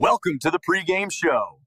Welcome to the Pregame Show.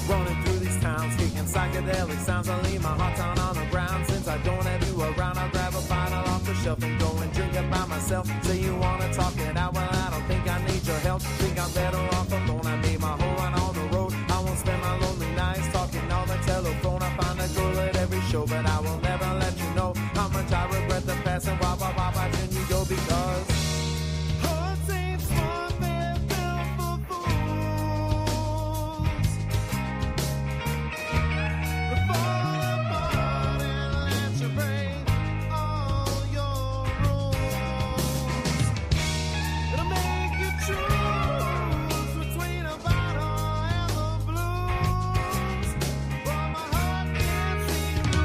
Running through these towns, kicking psychedelic sounds. I leave my heart down on the ground. Since I don't have you around, I grab a bottle off the shelf and go and drink it by myself. Say you wanna talk it out, well I don't think I need your help. Think I'm better off alone. I made my whole run on the road. I won't spend my lonely nights talking on the telephone. I find a girl at every show, but I will never let you know how much I regret the past and why watching you go, because hearts ain't smart, they're built for fools. Fall apart and let you break all your rules. It'll make you choose between a bottle and the blues. But my heart can't seem to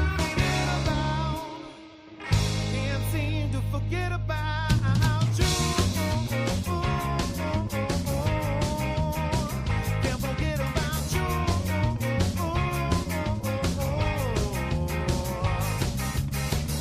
forget about you. Can't forget about you.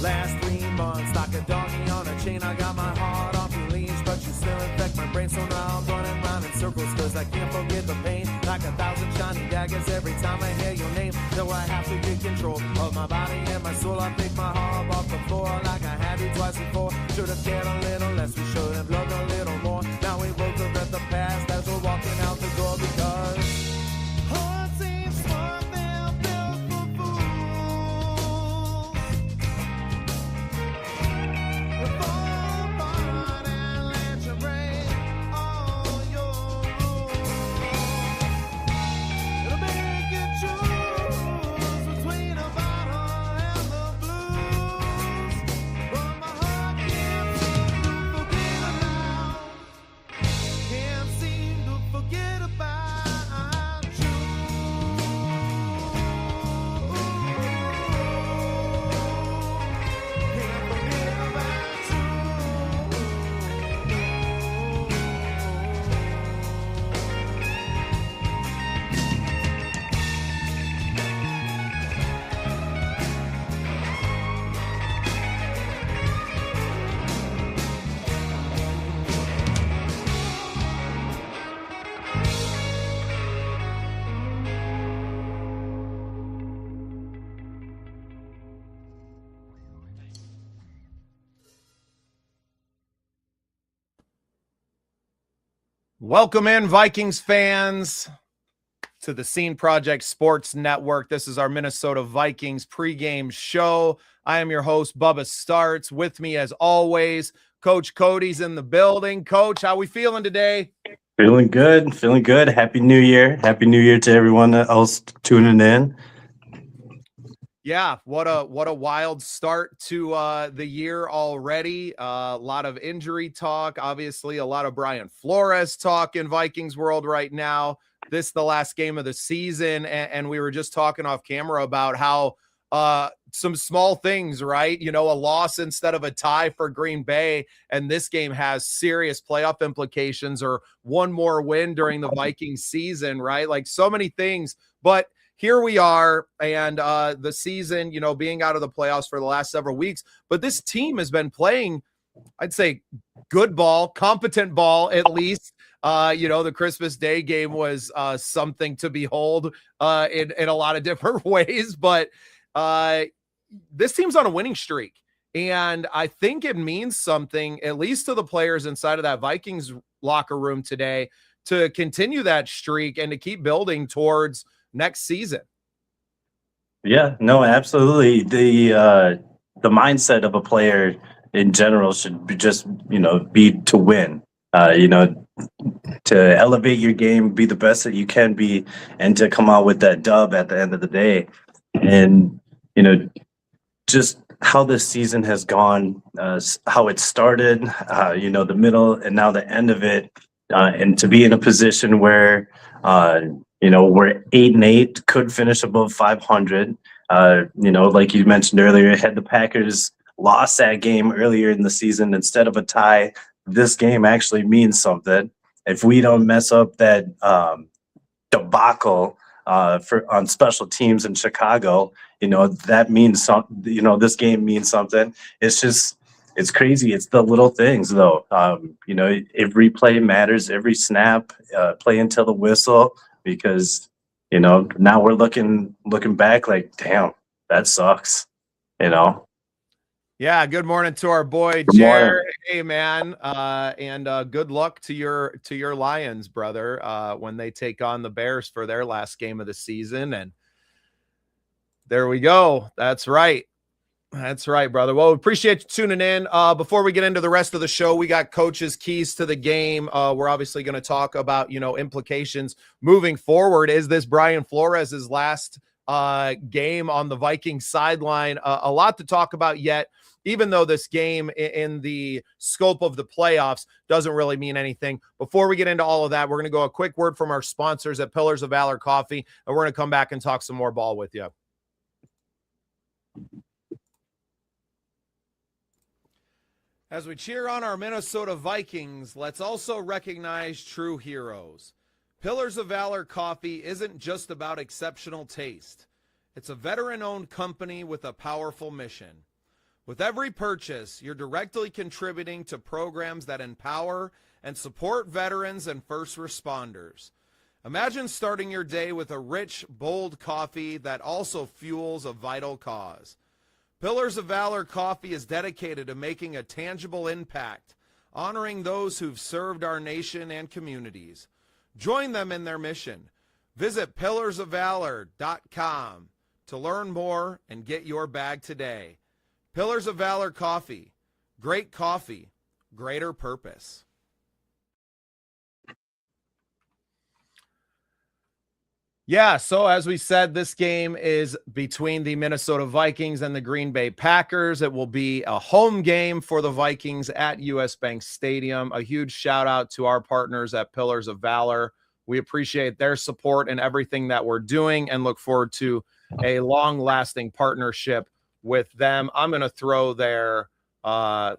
Last 3 months, like a donkey on a chain, I got my heart off your leash, but you still infect my brain. So now I'm running round in circles, cause I can't forget the pain. Like 1,000 shiny daggers every time I hear your name. Though I have to get control of my body and my soul. I pick my heart off the floor like I had to twice before. Should have cared a little less, we should have loved a little more. Now we both regret the past as we're walking out the door, because hearts ain't smart, they're built for fools. You fall apart and let you break all your rules. It'll make you choose between a bottle and the blues. But my heart can't seem to forget about. Can't seem to forget about you. Can't forget about you. Welcome in, Vikings fans, to the Scene Project Sports Network. This is our Minnesota Vikings pregame show. I am your host, Bubba Startz. With me, as always, Coach Cody's in the building. Coach, how we feeling today? Feeling good. Happy New Year. Happy New Year to everyone else tuning in. Yeah, what a wild start to the year already. A lot of injury talk, obviously a lot of Brian Flores talk in Vikings world right now. This is the last game of the season, and we were just talking off camera about how some small things, right? You know, a loss instead of a tie for Green Bay, and this game has serious playoff implications, or one more win during the Vikings season, right? Like so many things, but here we are, and the season, you know, being out of the playoffs for the last several weeks, but this team has been playing, I'd say, good ball, competent ball, at least. You know, the Christmas Day game was something to behold in a lot of different ways, but this team's on a winning streak, and I think it means something, at least to the players inside of that Vikings locker room today, to continue that streak and to keep building towards next season. Yeah, no, absolutely. The mindset of a player in general should be just, be to win, to elevate your game, be the best that you can be, and to come out with that dub at the end of the day. And, just how this season has gone, how it started, the middle and now the end of it, and to be in a position where, we're 8-8, could finish above 500. Like you mentioned earlier, had the Packers lost that game earlier in the season instead of a tie. this game actually means something. If we don't mess up that debacle on special teams in Chicago, that means something. This game means something. It's crazy. It's the little things, though. Every play matters, every snap, play until the whistle, because now we're looking back like, damn, that sucks. Yeah, good morning to our boy Good morning. Jared. Hey man, and good luck to your Lions, brother, when they take on the Bears for their last game of the season. And there we go. That's right, brother. Well, we appreciate you tuning in. Before we get into the rest of the show, we got Coach's keys to the game. We're obviously going to talk about implications moving forward. Is this Brian Flores' last game on the Vikings sideline? A lot to talk about yet, even though this game in the scope of the playoffs doesn't really mean anything. Before we get into all of that, we're going to go a quick word from our sponsors at Pillars of Valor Coffee, and we're going to come back and talk some more ball with you. As we cheer on our Minnesota Vikings, let's also recognize true heroes. Pillars of Valor Coffee isn't just about exceptional taste. It's a veteran-owned company with a powerful mission. With every purchase, you're directly contributing to programs that empower and support veterans and first responders. Imagine starting your day with a rich, bold coffee that also fuels a vital cause. Pillars of Valor Coffee is dedicated to making a tangible impact, honoring those who've served our nation and communities. Join them in their mission. Visit pillarsofvalor.com to learn more and get your bag today. Pillars of Valor Coffee. Great coffee, greater purpose. Yeah, so as we said, this game is between the Minnesota Vikings and the Green Bay Packers. It will be a home game for the Vikings at US Bank Stadium. A huge shout out to our partners at Pillars of Valor. We appreciate their support and everything that we're doing and look forward to a long-lasting partnership with them. I'm going to throw their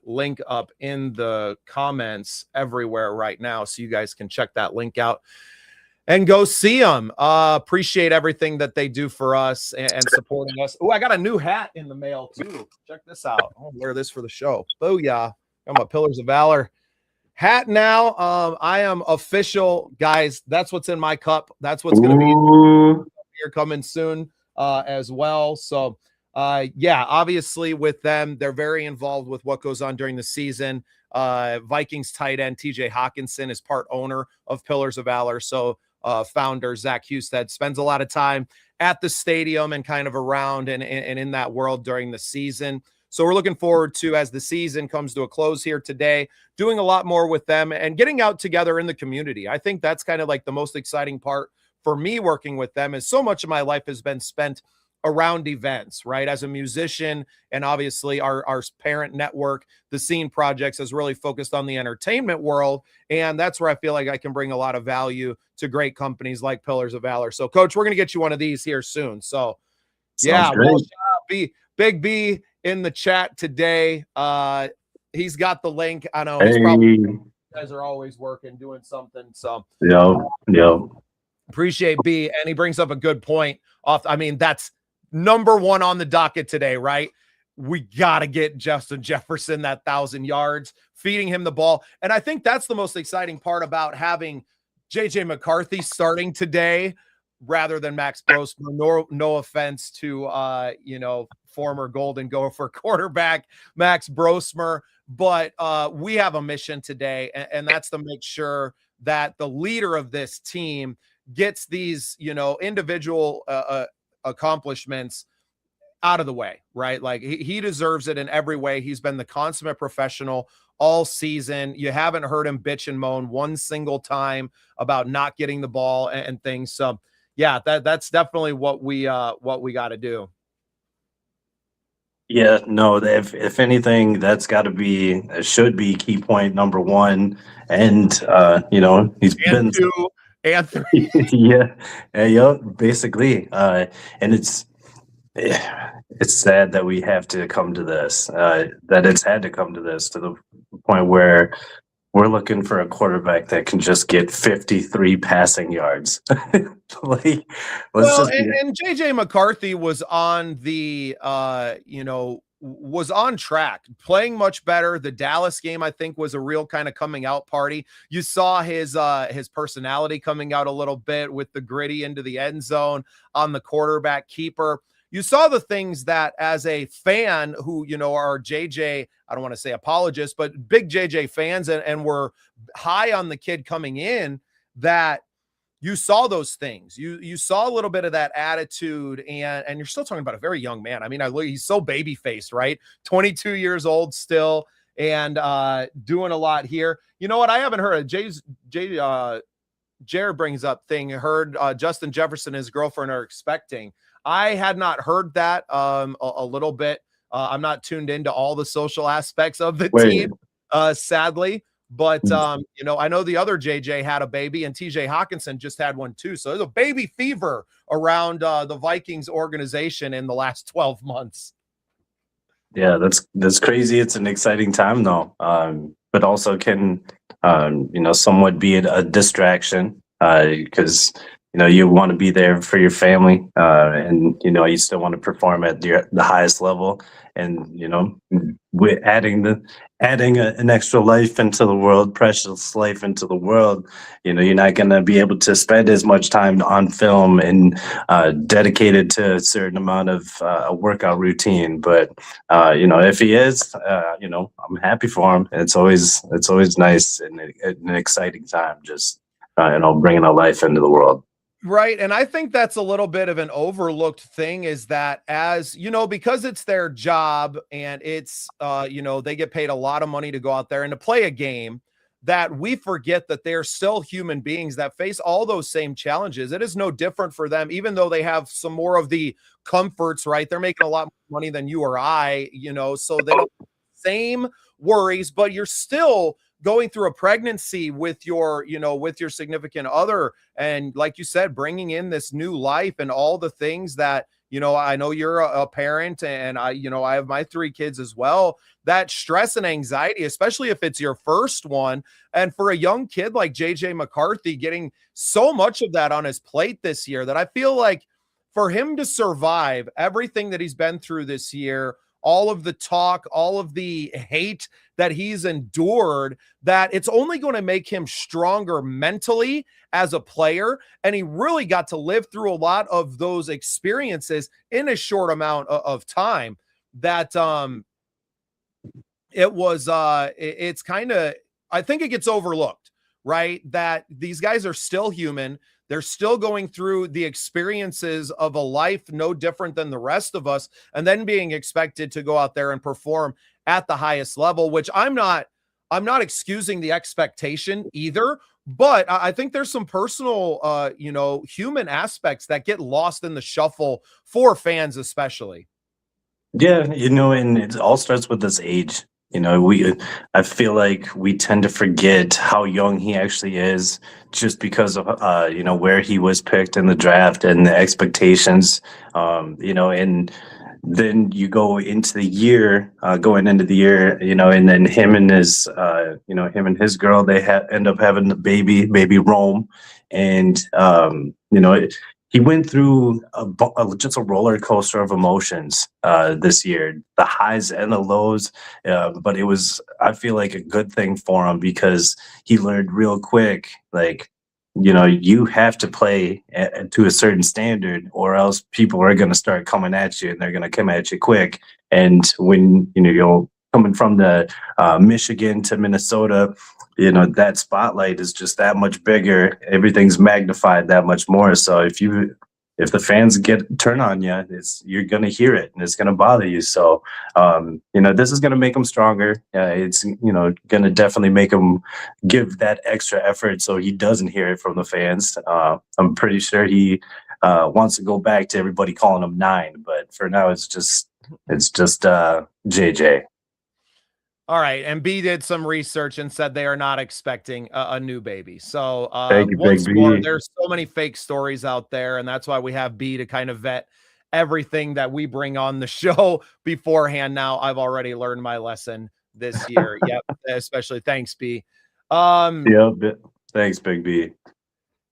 link up in the comments everywhere right now so you guys can check that link out and go see them. Appreciate everything that they do for us and supporting us. Oh, I got a new hat in the mail too. Check this out. I'll wear this for the show. Booyah. Got my Pillars of Valor hat now. I am official, guys. That's what's in my cup. That's what's going to be here coming soon as well. So, yeah, obviously with them, they're very involved with what goes on during the season. Vikings tight end TJ Hawkinson is part owner of Pillars of Valor. So founder Zach Husted spends a lot of time at the stadium and kind of around and in that world during the season. So we're looking forward to, as the season comes to a close here today, doing a lot more with them and getting out together in the community. I think that's kind of like the most exciting part for me working with them, is so much of my life has been spent around events, right? As a musician, and obviously our parent network, the Scene Projects, is really focused on the entertainment world. And that's where I feel like I can bring a lot of value to great companies like Pillars of Valor. So Coach, we're going to get you one of these here soon. So yeah, well, Big B in the chat today. He's got the link. I know he's probably, you guys are always working, doing something. So yeah. Appreciate B. And he brings up a good point I mean, that's number one on the docket today, right? We got to get Justin Jefferson that 1,000 yards, feeding him the ball. And I think that's the most exciting part about having JJ McCarthy starting today rather than Max Brosmer. No offense to, former Golden Gopher quarterback Max Brosmer, but we have a mission today, and that's to make sure that the leader of this team gets these, individual accomplishments out of the way, right? Like he deserves it in every way. He's been the consummate professional all season. You haven't heard him bitch and moan one single time about not getting the ball and things. So yeah, that's definitely what we got to do. Yeah, no, if anything, that's should be key point number one. And he's been two and three. yeah, basically. And it's sad that we have to come to this, that it's had to come to this, to the point where we're looking for a quarterback that can just get 53 passing yards. Like, let's Well, just be. and JJ McCarthy was on the was on track, playing much better. The Dallas game, I think, was a real kind of coming out party. You saw his personality coming out a little bit with the gritty into the end zone on the quarterback keeper. You saw the things that, as a fan who, are JJ, I don't want to say apologists, but big JJ fans, and were high on the kid coming in, that you saw those things. You saw a little bit of that attitude, and you're still talking about a very young man. I mean, he's so baby faced, right? 22 years old still, and doing a lot here. You know what? I haven't heard of Jared brings up thing. Heard Justin Jefferson and his girlfriend are expecting. I had not heard that a little bit. I'm not tuned into all the social aspects of the team, sadly. But, I know the other JJ had a baby, and TJ Hawkinson just had one too. So there's a baby fever around the Vikings organization in the last 12 months. Yeah, that's crazy. It's an exciting time though. But also can, somewhat be a distraction, because, you want to be there for your family, and, you still want to perform at the highest level. And, we're adding an extra life into the world, precious life into the world. You're not going to be able to spend as much time on film and dedicated to a certain amount of a workout routine. But, if he is, I'm happy for him. It's always nice and an exciting time, just, bringing a life into the world. Right. And I think that's a little bit of an overlooked thing, is that, as because it's their job, and it's, they get paid a lot of money to go out there and to play a game, that we forget that they're still human beings that face all those same challenges. It is no different for them, even though they have some more of the comforts, right? They're making a lot more money than you or I, so they don't have the same worries, but you're still going through a pregnancy with your significant other. And like you said, bringing in this new life and all the things that, I know you're a parent, and I have my 3 kids as well, that stress and anxiety, especially if it's your first one. And for a young kid like JJ McCarthy, getting so much of that on his plate this year, that I feel like for him to survive everything that he's been through this year, all of the talk, all of the hate that he's endured, that it's only going to make him stronger mentally as a player. And he really got to live through a lot of those experiences in a short amount of time, that it's kind of, I think it gets overlooked, right? That these guys are still human. They're still going through the experiences of a life no different than the rest of us, and then being expected to go out there and perform at the highest level, which I'm not excusing the expectation either, but I think there's some personal, human aspects that get lost in the shuffle for fans, especially. Yeah, and it all starts with this age. I feel like we tend to forget how young he actually is, just because of where he was picked in the draft and the expectations. And then you go into the year, and then him and his girl, they end up having the baby Rome, and he went through just a roller coaster of emotions this year, the highs and the lows. But it was, I feel like, a good thing for him, because he learned real quick, like, you have to play to a certain standard, or else people are going to start coming at you, and they're going to come at you quick. And when, you're coming from the Michigan to Minnesota, that spotlight is just that much bigger. Everything's magnified that much more. So if the fans turn on you, you're going to hear it, and it's going to bother you. So, this is going to make him stronger. It's, going to definitely make him give that extra effort, so he doesn't hear it from the fans. I'm pretty sure he wants to go back to everybody calling him 9, but for now it's just JJ. All right. And B did some research and said they are not expecting a new baby. So Thank you, once Big more, B. there's so many fake stories out there. And that's why we have B to kind of vet everything that we bring on the show beforehand. Now, I've already learned my lesson this year. Yep. Especially thanks, B. Yep. Thanks, Big B.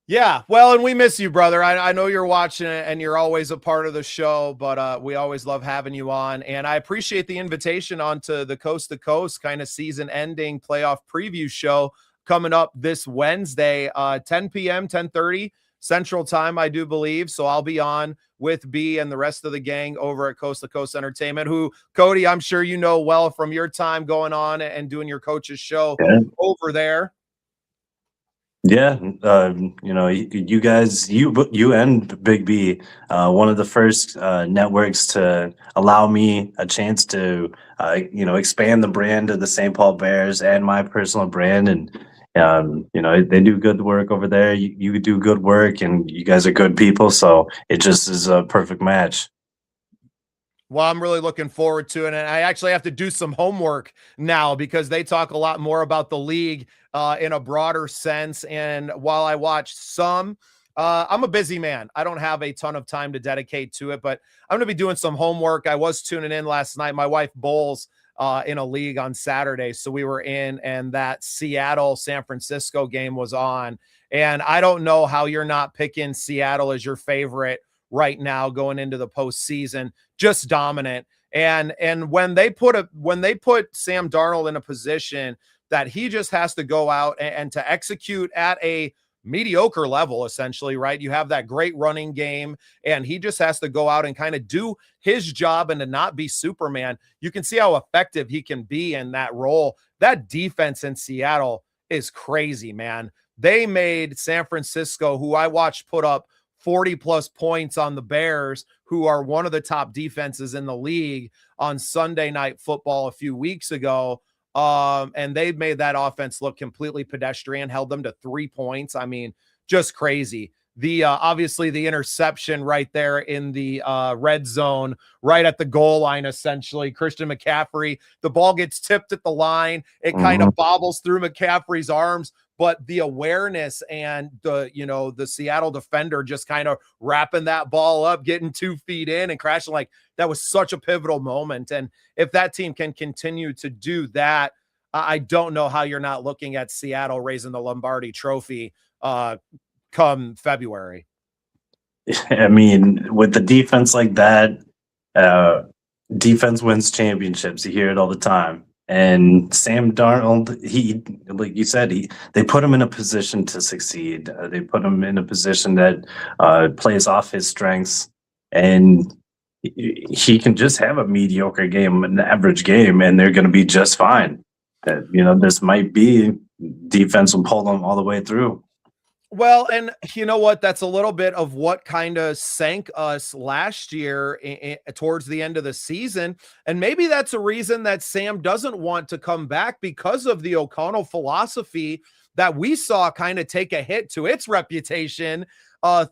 Yeah, well, and we miss you, brother. I know you're watching it and you're always a part of the show, but we always love having you on. And I appreciate the invitation onto the Coast to Coast kind of season ending playoff preview show coming up this Wednesday, 10 p.m., 10:30 Central Time, I do believe. So I'll be on with B and the rest of the gang over at Coast to Coast Entertainment, who, Cody, I'm sure you know well from your time going on and doing your coach's show over there. Yeah, you guys, you and Big B, one of the first networks to allow me a chance to, expand the brand of the St. Paul Bears and my personal brand. And, they do good work over there. You do good work, and you guys are good people. So it just is a perfect match. Well, I'm really looking forward to it. And I actually have to do some homework now because they talk a lot more about the league in a broader sense. And while I watch some, I'm a busy man. I don't have a ton of time to dedicate to it, but I'm going to be doing some homework. I was tuning in last night. My wife bowls in a league on Saturday. So we were in, and that Seattle-San Francisco game was on. And I don't know how you're not picking Seattle as your favorite right now going into the postseason. Just dominant. And when they put Sam Darnold in a position that he just has to go out and to execute at a mediocre level, essentially, right? You have that great running game, and he just has to go out and kind of do his job and to not be Superman. You can see how effective he can be in that role. That defense in Seattle is crazy, man. They made San Francisco, who I watched put up 40 plus points on the Bears, who are one of the top defenses in the league, on Sunday Night Football a few weeks ago. And they made that offense look completely pedestrian, held them to 3 points. I mean, just crazy. The obviously the interception right there in the red zone, right at the goal line, essentially. Christian McCaffrey, the ball gets tipped at the line. It kind of bobbles through McCaffrey's arms, but the awareness and the Seattle defender just kind of wrapping that ball up, getting 2 feet in and crashing, like that was such a pivotal moment. And if that team can continue to do that, I don't know how you're not looking at Seattle raising the Lombardi Trophy come February. I mean, with the defense like that, defense wins championships. You hear it all the time. And Sam Darnold, he, like you said, they put him in a position to succeed. They put him in a position that plays off his strengths, and he can just have a mediocre game, an average game, and they're going to be just fine. This might be defense will pull them all the way through. Well, and you know what? That's a little bit of what kind of sank us last year towards the end of the season. And maybe that's a reason that Sam doesn't want to come back, because of the O'Connell philosophy that we saw kind of take a hit to its reputation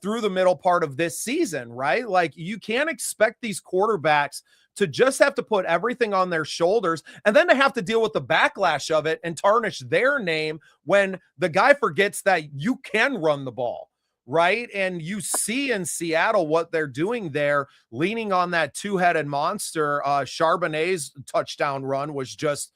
through the middle part of this season, right? Like, you can't expect these quarterbacks to just have to put everything on their shoulders and then to have to deal with the backlash of it and tarnish their name when the guy forgets that you can run the ball, right? And you see in Seattle what they're doing there, leaning on that two-headed monster. Charbonnet's touchdown run was just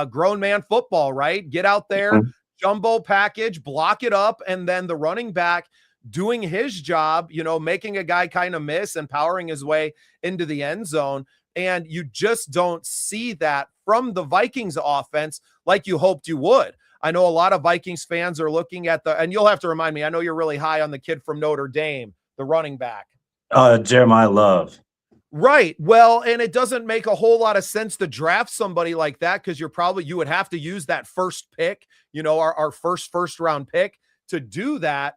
grown man football, right? Get out there, jumbo package, block it up, and then the running back doing his job, making a guy kind of miss and powering his way into the end zone. And you just don't see that from the Vikings offense like you hoped you would. I know a lot of Vikings fans are looking at and you'll have to remind me, I know you're really high on the kid from Notre Dame, the running back. Jeremiah Love. Right. Well, and it doesn't make a whole lot of sense to draft somebody like that, because you would have to use that first pick, our first round pick to do that.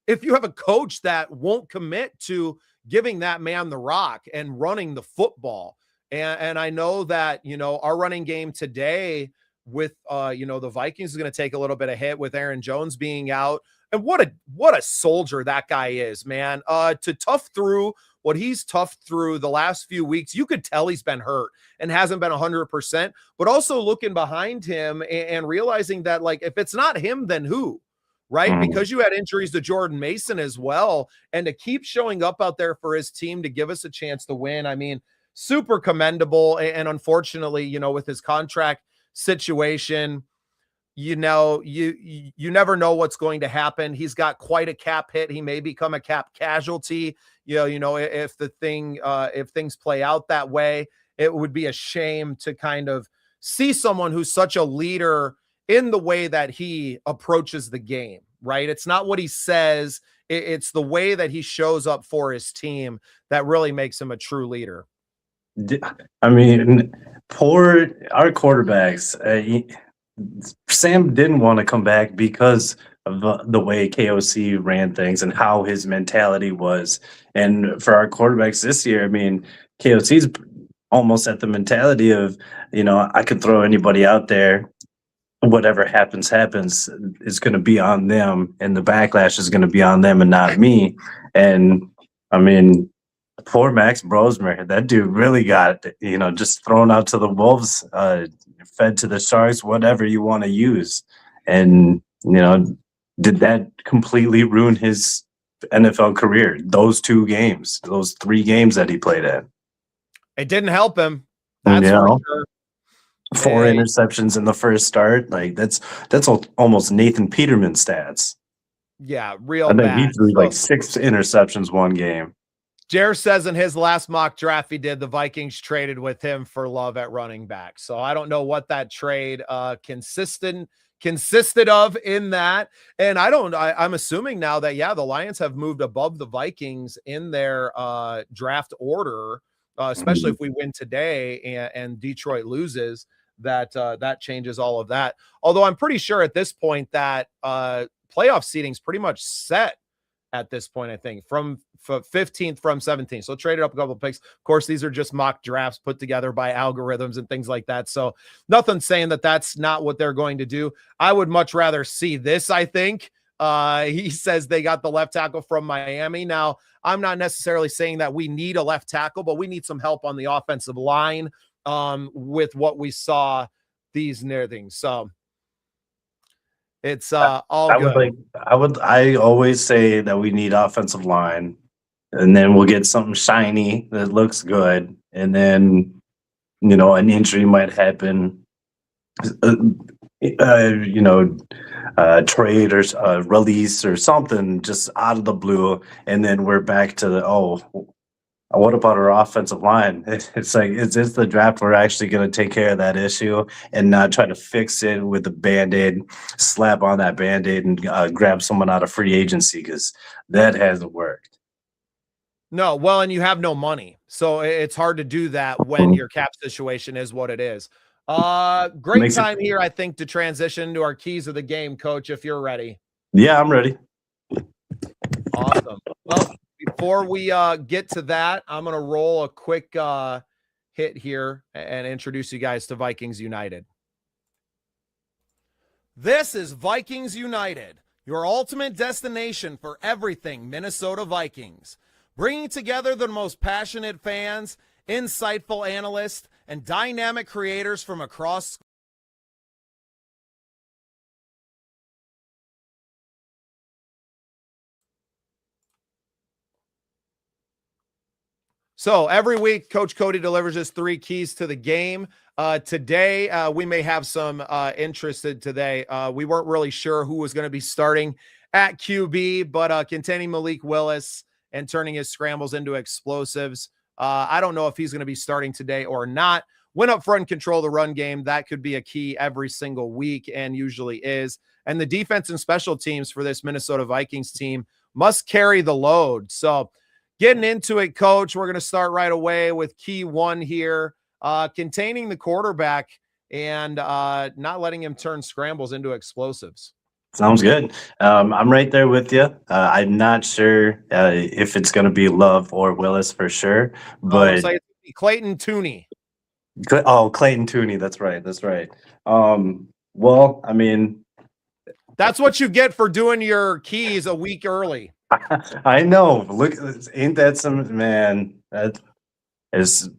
If you have a coach that won't commit to giving that man the rock and running the football. And I know that, our running game today with, the Vikings is going to take a little bit of hit with Aaron Jones being out. And what a soldier that guy is, man. To tough through what he's toughed through the last few weeks. You could tell he's been hurt and hasn't been 100%, but also looking behind him and realizing that, like, if it's not him, then who? Right? Because you had injuries to Jordan Mason as well. And to keep showing up out there for his team to give us a chance to win. I mean, super commendable. And unfortunately, with his contract situation, you know, you never know what's going to happen. He's got quite a cap hit. He may become a cap casualty. If if things play out that way, it would be a shame to kind of see someone who's such a leader in the way that he approaches the game, right? It's not what he says. It's the way that he shows up for his team that really makes him a true leader. I mean, poor our quarterbacks. Sam didn't want to come back because of the way KOC ran things and how his mentality was. And for our quarterbacks this year, I mean, KOC's almost at the mentality of, I could throw anybody out there. Whatever happens, is going to be on them, and the backlash is going to be on them and not me. And I mean, poor Max Brosmer, that dude really got, just thrown out to the wolves, fed to the sharks, whatever you want to use. And, did that completely ruin his NFL career? Those 2 games, those 3 games that he played in. It didn't help him. That's for sure. 4 interceptions in the first start. Like that's almost Nathan Peterman stats. Yeah, real I think bad. he threw like 6 interceptions one game. Jer says in his last mock draft he did, the Vikings traded with him for Love at running back. So I don't know what that trade consisted of in that. And I'm assuming now that, the Lions have moved above the Vikings in their draft order, especially if we win today and Detroit loses. That changes all of that. Although I'm pretty sure at this point that playoff seating is pretty much set at this point, I think, from 15th from 17th. So traded up a couple of picks. Of course, these are just mock drafts put together by algorithms and things like that. So nothing saying that that's not what they're going to do. I would much rather see this, I think. He says they got the left tackle from Miami. Now, I'm not necessarily saying that we need a left tackle, but we need some help on the offensive line with what we saw these near things. So it's all good. I always say that we need offensive line, and then we'll get something shiny that looks good, and then an injury might happen. Trade or release or something just out of the blue, and then we're back to what about our offensive line? It's like, is this the draft we're actually going to take care of that issue and not try to fix it with a Band-Aid, slap on that Band-Aid and grab someone out of free agency, because that hasn't worked. No, well, and you have no money, so it's hard to do that when your cap situation is what it is. Great time here, I think, to transition to our keys of the game, Coach, if you're ready. Yeah, I'm ready. Awesome. Well, before we get to that, I'm going to roll a quick hit here and introduce you guys to Vikings United. This is Vikings United, your ultimate destination for everything Minnesota Vikings. Bringing together the most passionate fans, insightful analysts, and dynamic creators from across. So every week, Coach Cody delivers his 3 keys to the game. Today, we may have some interested today. We weren't really sure who was going to be starting at QB, but containing Malik Willis and turning his scrambles into explosives. I don't know if he's going to be starting today or not. Win up front and control the run game. That could be a key every single week and usually is. And the defense and special teams for this Minnesota Vikings team must carry the load. So getting into it, Coach, we're going to start right away with key 1 here, containing the quarterback and not letting him turn scrambles into explosives. Sounds good. I'm right there with you. I'm not sure if it's going to be Love or Willis for sure, but like Clayton Tooney. Clayton Tooney. That's right. Well, I mean, that's what you get for doing your keys a week early. I know. Look, ain't that some, man? That is.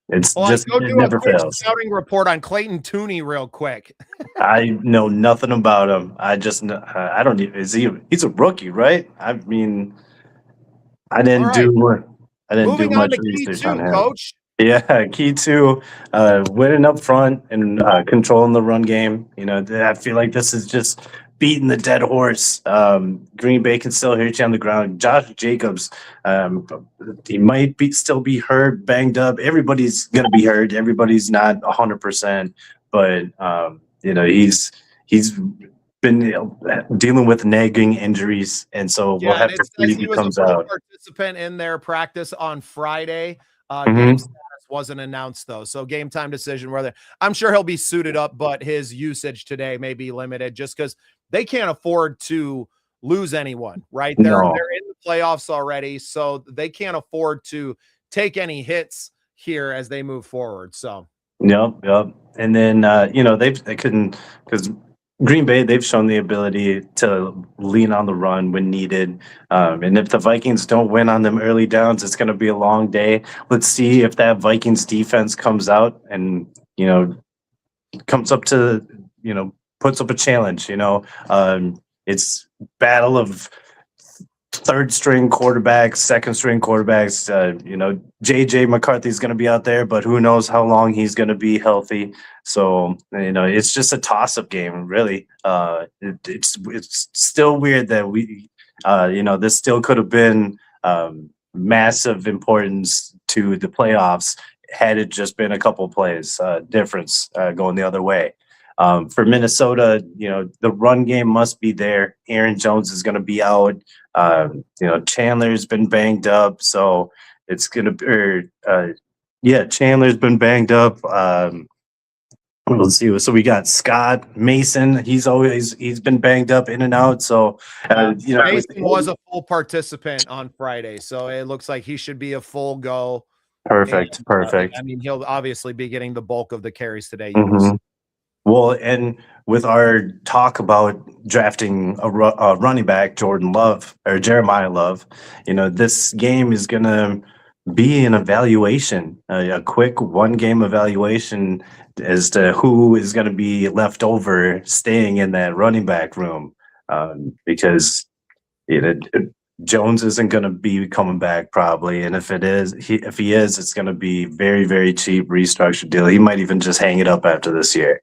It's just, it never fails. Scouting report on Clayton Tooney real quick. I know nothing about him. I just know, I don't even, he's a rookie, right? I mean, I didn't do much research on him. Coach. Yeah, key to winning up front and controlling the run game. I feel like this is just beating the dead horse. Green Bay can still hit you on the ground. Josh Jacobs, he might still be hurt, banged up. Everybody's gonna be hurt. Everybody's not 100%, but he's been dealing with nagging injuries, and so we'll have to see if he comes out. Participant in their practice on Friday. Mhm. Game status wasn't announced though, so game time decision whether I'm sure he'll be suited up, but his usage today may be limited just because they can't afford to lose anyone, right? They're in the playoffs already, so they can't afford to take any hits here as they move forward. So yep. And then they couldn't, because Green Bay, they've shown the ability to lean on the run when needed. And if the Vikings don't win on them early downs, it's going to be a long day. Let's see if that Vikings defense comes out and, comes up to, puts up a challenge. It's battle of third string quarterbacks, second string quarterbacks. JJ McCarthy's going to be out there, but who knows how long he's going to be healthy. So, it's just a toss up game, really. It's still weird that this still could have been massive importance to the playoffs had it just been a couple plays difference going the other way. For Minnesota, the run game must be there. Aaron Jones is going to be out. Chandler's been banged up, so it's going to Chandler's been banged up. Let's see. So we got Scott Mason. He's been banged up in and out. So Mason was a full participant on Friday, so it looks like he should be a full go. Perfect. I mean, he'll obviously be getting the bulk of the carries today. Mm-hmm. Well, and with our talk about drafting a running back, Jeremiah Love, this game is going to be an evaluation, a quick one-game evaluation as to who is going to be left over staying in that running back room, because Jones isn't going to be coming back probably, and if he is, it's going to be very, very cheap restructured deal. He might even just hang it up after this year.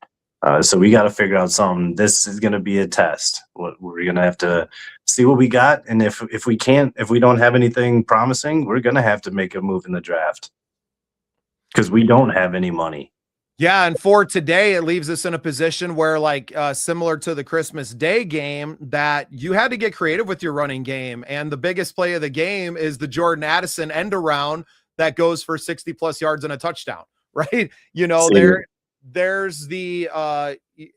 So we got to figure out something. This is going to be a test. We're going to have to see what we got, and if we don't have anything promising, we're going to have to make a move in the draft because we don't have any money. Yeah, and for today, it leaves us in a position where, similar to the Christmas Day game, that you had to get creative with your running game, and the biggest play of the game is the Jordan Addison end around that goes for 60+ yards and a touchdown, right? There's the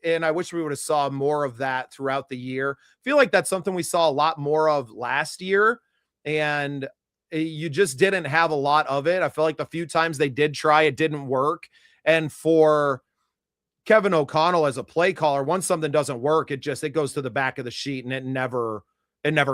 and I wish we would have saw more of that throughout the year. I feel like that's something we saw a lot more of last year, and you just didn't have a lot of it. I feel like the few times they did try, it didn't work. And for Kevin O'Connell as a play caller, once something doesn't work, it goes to the back of the sheet and it never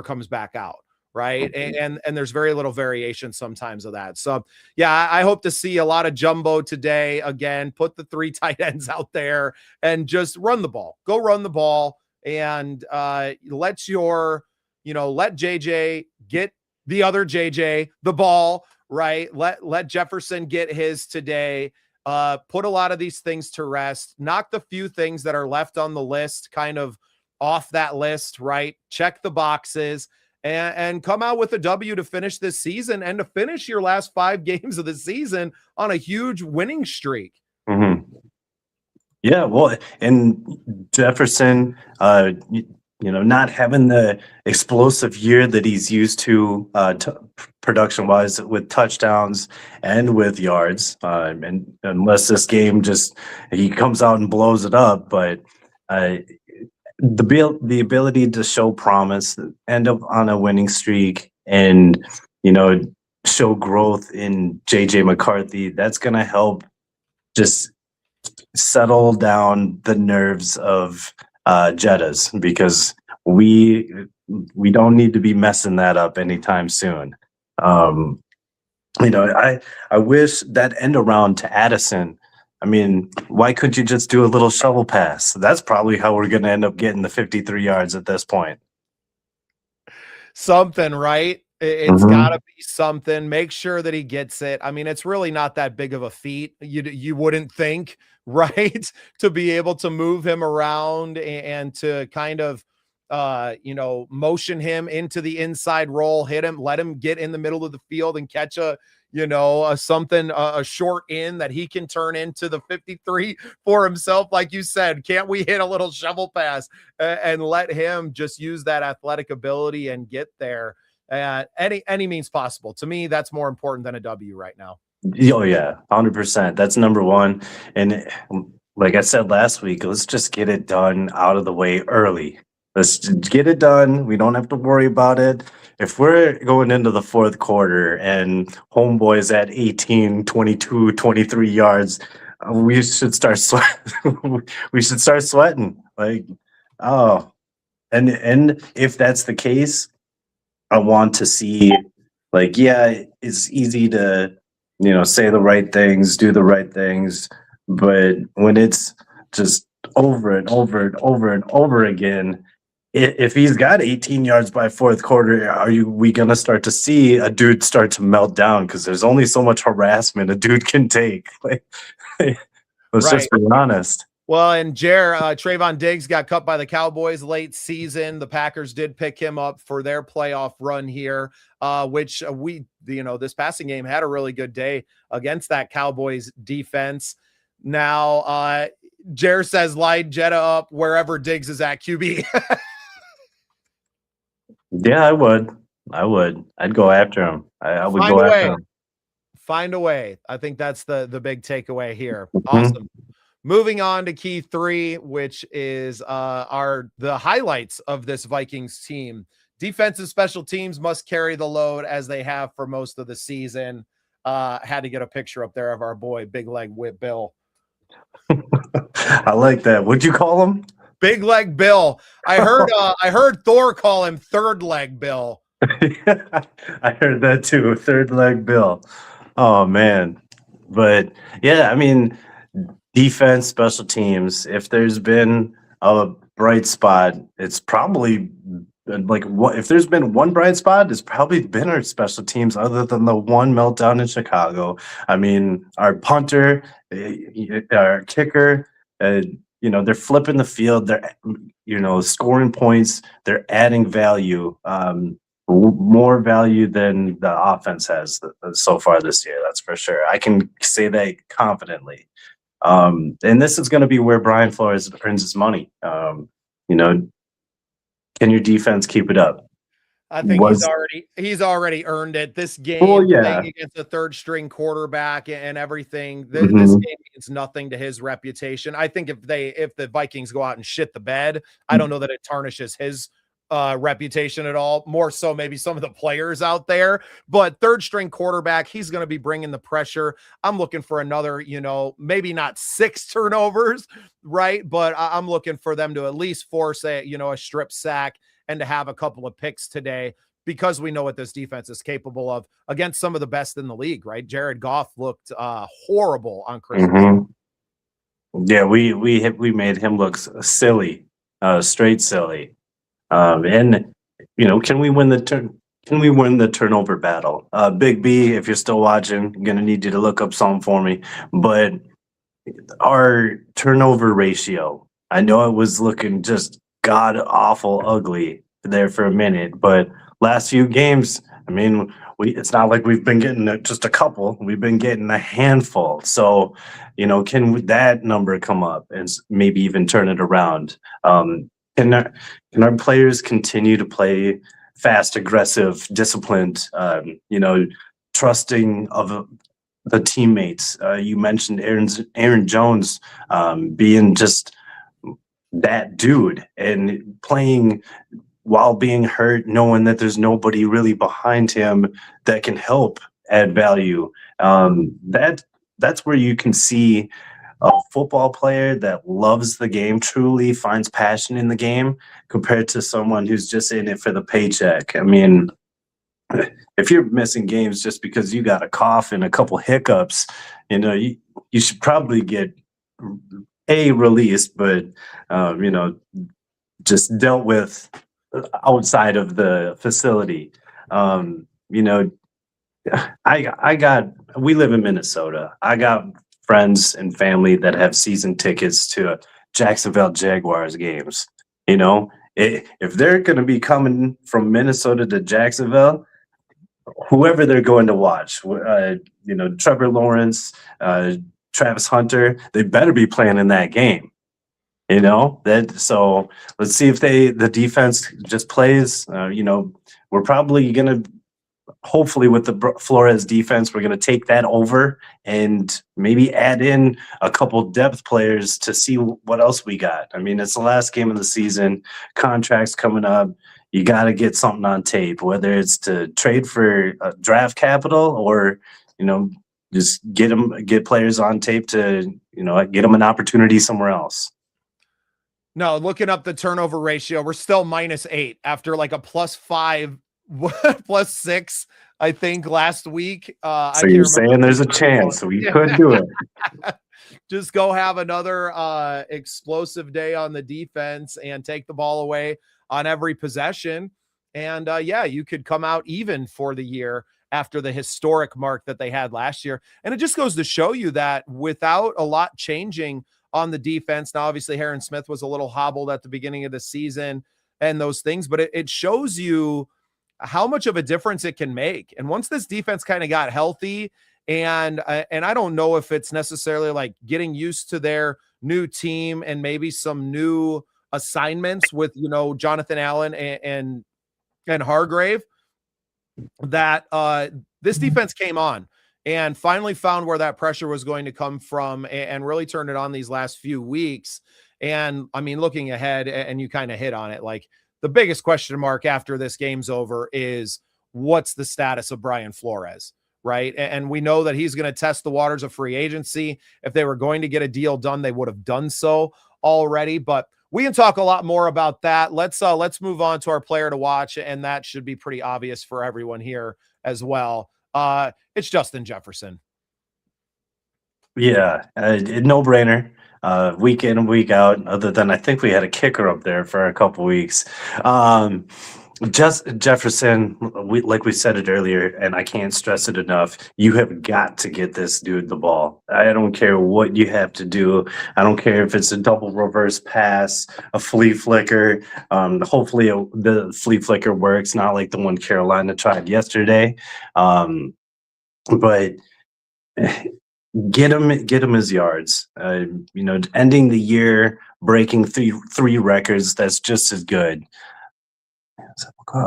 comes back out. Right. And there's very little variation sometimes of that. So yeah, I hope to see a lot of jumbo today. Again, put the 3 tight ends out there and just run the ball, go run the ball, and let JJ get the other JJ the ball, right? Let Jefferson get his today. Put a lot of these things to rest, knock the few things that are left on the list kind of off that list, right? Check the boxes. And come out with a W to finish this season and to finish your last 5 games of the season on a huge winning streak. Mm-hmm. Yeah, well, and Jefferson, not having the explosive year that he's used to production-wise with touchdowns and with yards, and unless this game he comes out and blows it up, but the ability to show promise, end up on a winning streak, and show growth in JJ McCarthy, that's going to help just settle down the nerves of Jettas, because we don't need to be messing that up anytime soon. I wish that end around to Addison. I mean, why couldn't you just do a little shovel pass? That's probably how we're going to end up getting the 53 yards at this point. Something, right? It's got to be something. Make sure that he gets it. I mean, it's really not that big of a feat. You wouldn't think, right? To be able to move him around and to kind of, motion him into the inside role, hit him, let him get in the middle of the field and catch a short in that he can turn into the 53 for himself. Like you said, can't we hit a little shovel pass and let him just use that athletic ability and get there? Any means possible. To me, that's more important than a W right now. Oh yeah, 100%. That's number one. And like I said last week, let's just get it done out of the way early. Let's get it done. We don't have to worry about it. If we're going into the fourth quarter and homeboy's at 18, 22, 23 yards, we should start sweating. We should start sweating. Like, oh, and if that's the case, I want to see, like, yeah, it's easy to, say the right things, do the right things, but when it's just over and over and over and over again, if he's got 18 yards by fourth quarter, we going to start to see a dude start to melt down? Because there's only so much harassment a dude can take. Like, let's just be honest. Well, and Trayvon Diggs got cut by the Cowboys late season. The Packers did pick him up for their playoff run here, which this passing game had a really good day against that Cowboys defense. Now, Jer says line Jetta up wherever Diggs is at QB. Yeah, I would. I'd go after him. I would go after him. Find a way. I think that's the big takeaway here. Awesome. Moving on to key 3, which is the highlights of this Vikings team. Defensive special teams must carry the load as they have for most of the season. Had to get a picture up there of our boy, Big Leg Whip Bill. I like that. What'd you call him? Big Leg Bill. I heard Thor call him Third Leg Bill. I heard that too. Third Leg Bill. Oh man. But yeah, I mean, defense, special teams, if there's been a bright spot, it's probably if there's been one bright spot, it's probably been our special teams, other than the one meltdown in Chicago. I mean, our punter, our kicker, they're flipping the field, they're scoring points, they're adding value, more value than the offense has so far this year. That's for sure. I can say that confidently. And this is going to be where Brian Flores earns his money. Can your defense keep it up? I think he's already earned it. This game, playing against a third string quarterback and everything, this game means nothing to his reputation. I think if the Vikings go out and shit the bed, I don't know that it tarnishes his reputation at all. More so maybe some of the players out there, but third string quarterback, he's going to be bringing the pressure. I'm looking for another, maybe not 6 turnovers, right? But I'm looking for them to at least force a strip sack and to have a couple of picks today, because we know what this defense is capable of against some of the best in the league, right? Jared Goff looked horrible on Christmas. Yeah, we made him look silly, straight silly. And can we win the turnover battle? Big B, if you're still watching, I'm gonna need you to look up something for me. But our turnover ratio, I know it was looking just god awful ugly there for a minute, but last few games, I mean, it's not like we've been getting just a couple, we've been getting a handful. So, can that number come up and maybe even turn it around? Can our players continue to play fast, aggressive, disciplined, trusting of the teammates? You mentioned Aaron Jones being just that dude and playing while being hurt, knowing that there's nobody really behind him that can help add value. That's where you can see a football player that loves the game, truly finds passion in the game, compared to someone who's just in it for the paycheck. I mean, if you're missing games just because you got a cough and a couple hiccups, you should probably get released, but just dealt with outside of the facility. we live in Minnesota. I got friends and family that have season tickets to Jacksonville Jaguars games. If they're going to be coming from Minnesota to Jacksonville, whoever they're going to watch, Trevor Lawrence, Travis Hunter, they better be playing in that game. So let's see if the defense just plays. We're probably going to, hopefully with the Flores defense, we're going to take that over and maybe add in a couple depth players to see what else we got. I mean, it's the last game of the season, contracts coming up. You got to get something on tape, whether it's to trade for draft capital or, just get players on tape to, get them an opportunity somewhere else. No, looking up the turnover ratio, we're still -8 after like a +5, +6, I think last week. So you're saying there's a chance we could do it. Just go have another explosive day on the defense and take the ball away on every possession. And you could come out even for the year after the historic mark that they had last year. And it just goes to show you that without a lot changing on the defense, now obviously Heron Smith was a little hobbled at the beginning of the season and those things, but it shows you how much of a difference it can make. And once this defense kind of got healthy, and I don't know if it's necessarily like getting used to their new team and maybe some new assignments with, Jonathan Allen and Hargrave, that this defense came on and finally found where that pressure was going to come from and really turned it on these last few weeks. And I mean, looking ahead, and you kind of hit on it, like the biggest question mark after this game's over is what's the status of Brian Flores, right? And we know that he's going to test the waters of free agency. If they were going to get a deal done, they would have done so already, but we can talk a lot more about that. Let's move on to our player to watch, and that should be pretty obvious for everyone here as well. It's Justin Jefferson. Yeah, no brainer. Week in and week out, other than I think we had a kicker up there for a couple weeks. Just Jefferson, like we said it earlier, and I can't stress it enough. You have got to get this dude the ball. I don't care what you have to do. I don't care if it's a double reverse pass, a flea flicker. Hopefully the flea flicker works, not like the one Carolina tried yesterday. But get him his yards. Ending the year, breaking three records, that's just as good.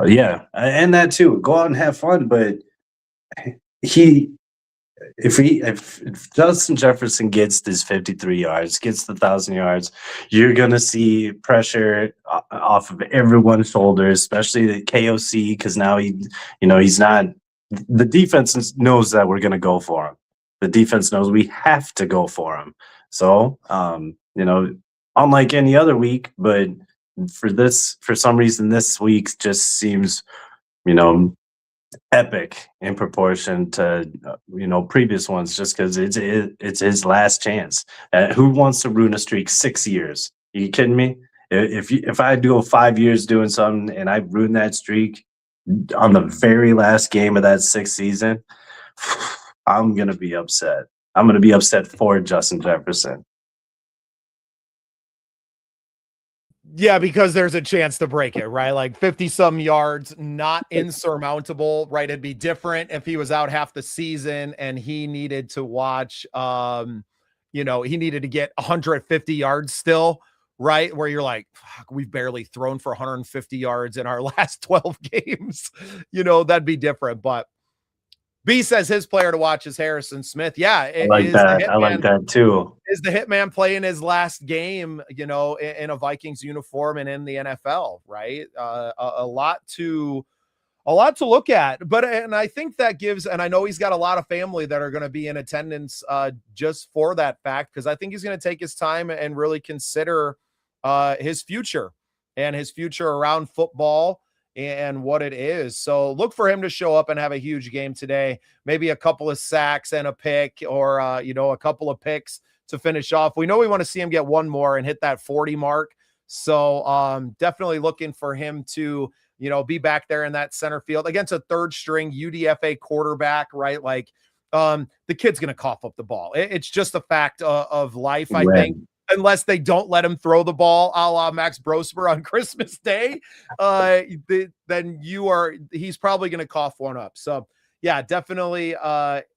Yeah, and that too. Go out and have fun, but if Justin Jefferson gets this 53 yards, gets the 1,000 yards, you're gonna see pressure off of everyone's shoulders, especially the KOC, because now he's not. The defense knows that we're gonna go for him. The defense knows we have to go for him. So, unlike any other week, but for some reason, this week just seems, epic in proportion to, previous ones, just because it's his last chance. Who wants to ruin a streak 6 years? Are you kidding me? If I do 5 years doing something and I ruin that streak on the very last game of that sixth season, I'm going to be upset. I'm going to be upset for Justin Jefferson. Yeah, because there's a chance to break it, right? Like 50-some yards, not insurmountable, right? It'd be different if he was out half the season and he needed to watch, he needed to get 150 yards still, right? Where you're like, fuck, we've barely thrown for 150 yards in our last 12 games. That'd be different. But B says his player to watch is Harrison Smith. Yeah, I like that. I like that too. Is the hitman playing his last game, in a Vikings uniform and in the NFL, right? A lot to look at. But and I think that gives, and I know he's got a lot of family that are going to be in attendance just for that fact, because I think he's going to take his time and really consider his future around football and what it is. So look for him to show up and have a huge game today. Maybe a couple of sacks and a pick, or a couple of picks to finish off. We know we want to see him get one more and hit that 40 mark. So definitely looking for him to, be back there in that center field against a third string UDFA quarterback, right? Like, the kid's going to cough up the ball. It's just a fact of life, I think, unless they don't let him throw the ball a la Max Brosper on Christmas Day, then he's probably going to cough one up. So yeah, definitely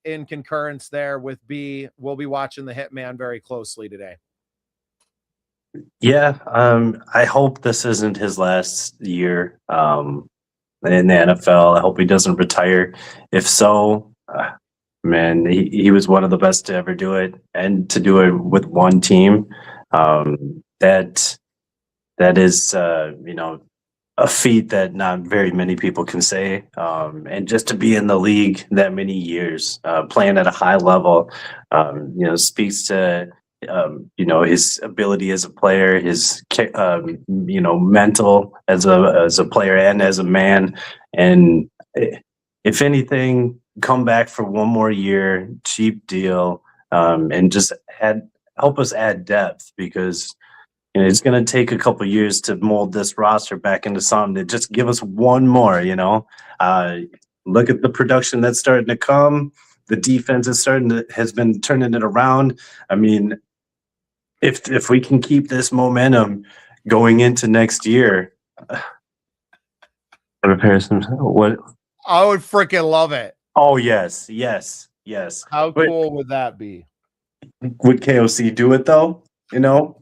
in concurrence there with B. We'll be watching the Hitman very closely today. Yeah, I hope this isn't his last year in the NFL. I hope he doesn't retire. If so, man, he was one of the best to ever do it, and to do it with one team. That is, a feat that not very many people can say. And just to be in the league that many years, playing at a high level, speaks to his ability as a player, his mental as a player and as a man. And if anything, come back for one more year, cheap deal, and just help us add depth, because it's going to take a couple years to mold this roster back into something. To just give us one more. Look at the production that's starting to come. The defense has been turning it around. I mean, if we can keep this momentum going into next year, what? I would freaking love it. Oh yes. How cool would that be? Would KOC do it though? You know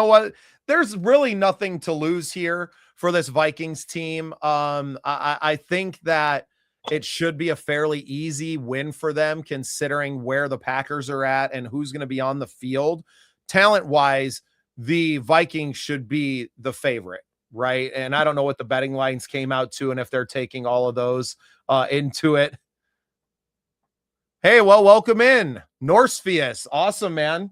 what? There's really nothing to lose here for this Vikings team. I think that it should be a fairly easy win for them, considering where the Packers are at and who's going to be on the field. Talent-wise, the Vikings should be the favorite, right? And I don't know what the betting lines came out to and if they're taking all of those into it. Hey, well, welcome in. Norsefius. Awesome, man.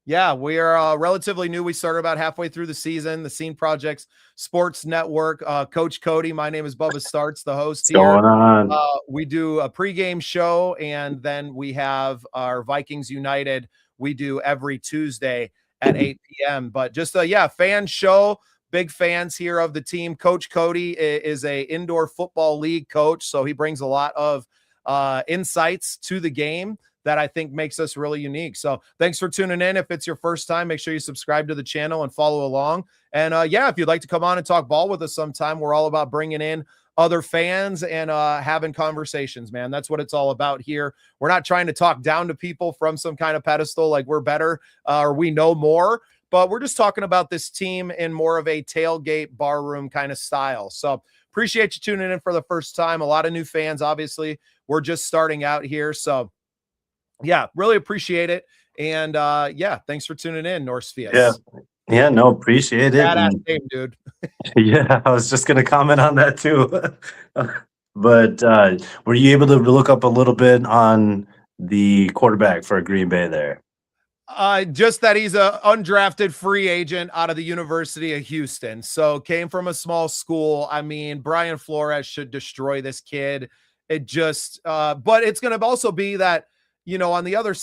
Yeah, we are relatively new. We started about halfway through the season. The Scene Projects Sports Network. Coach Cody, my name is Bubba Startz, the host here. What's going on? We do a pregame show, and then we have our Vikings United. We do every Tuesday at 8 p.m. But just a fan show. Big fans here of the team. Coach Cody is a indoor football league coach, so he brings a lot of insights to the game that I think makes us really unique. So thanks for tuning in. If it's your first time, make sure you subscribe to the channel and follow along. And if you'd like to come on and talk ball with us sometime, we're all about bringing in other fans and having conversations, man. That's what it's all about here. We're not trying to talk down to people from some kind of pedestal like we're better or we know more, but we're just talking about this team in more of a tailgate barroom kind of style. So appreciate you tuning in for the first time. A lot of new fans, obviously. We're just starting out here. So yeah, really appreciate it. And thanks for tuning in, Norsefius. Yeah, no, appreciate it. Badass name, dude. Yeah, I was just gonna comment on that too. But were you able to look up a little bit on the quarterback for Green Bay there? Just that he's a undrafted free agent out of the University of Houston. So came from a small school. I mean, Brian Flores should destroy this kid. It just but it's gonna also be that, on the other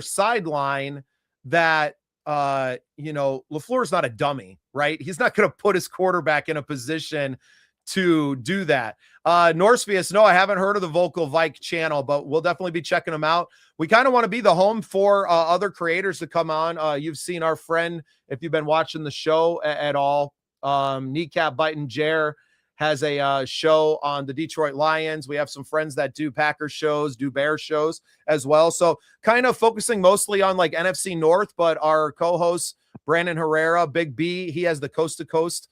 sideline that LaFleur's not a dummy, right? He's not going to put his quarterback in a position to do that. Norsefius, no, I haven't heard of the Vocal Vike channel, but we'll definitely be checking them out. We kind of want to be the home for other creators to come on. You've seen our friend, if you've been watching the show at all, Kneecap Biting Jer has a show on the Detroit Lions. We have some friends that do Packers shows, do Bear shows as well. So kind of focusing mostly on like NFC North, but our co-host, Brandon Herrara, Big B, he has the Coast to Coast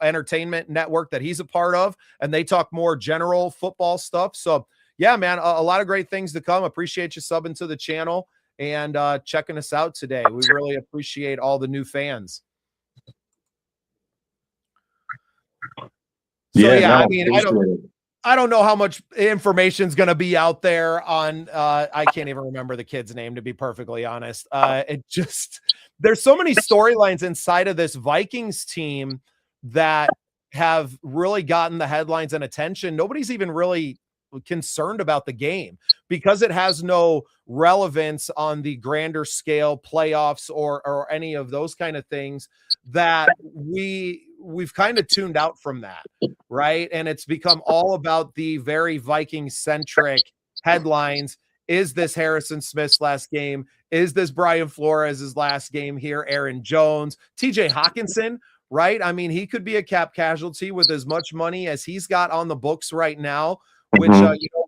entertainment network that he's a part of, and they talk more general football stuff. So yeah, man, a lot of great things to come. Appreciate you subbing to the channel and checking us out today. We really appreciate all the new fans. So I mean, I don't know how much information is going to be out there on, I can't even remember the kid's name, to be perfectly honest. There's so many storylines inside of this Vikings team that have really gotten the headlines and attention. Nobody's even really concerned about the game because it has no relevance on the grander scale playoffs or any of those kind of things that we we've kind of tuned out from that, right? And it's become all about the very Viking centric headlines. Is this Harrison Smith's last game? Is this Brian Flores' last game here? Aaron Jones, TJ Hawkinson, right? I mean, he could be a cap casualty with as much money as he's got on the books right now, which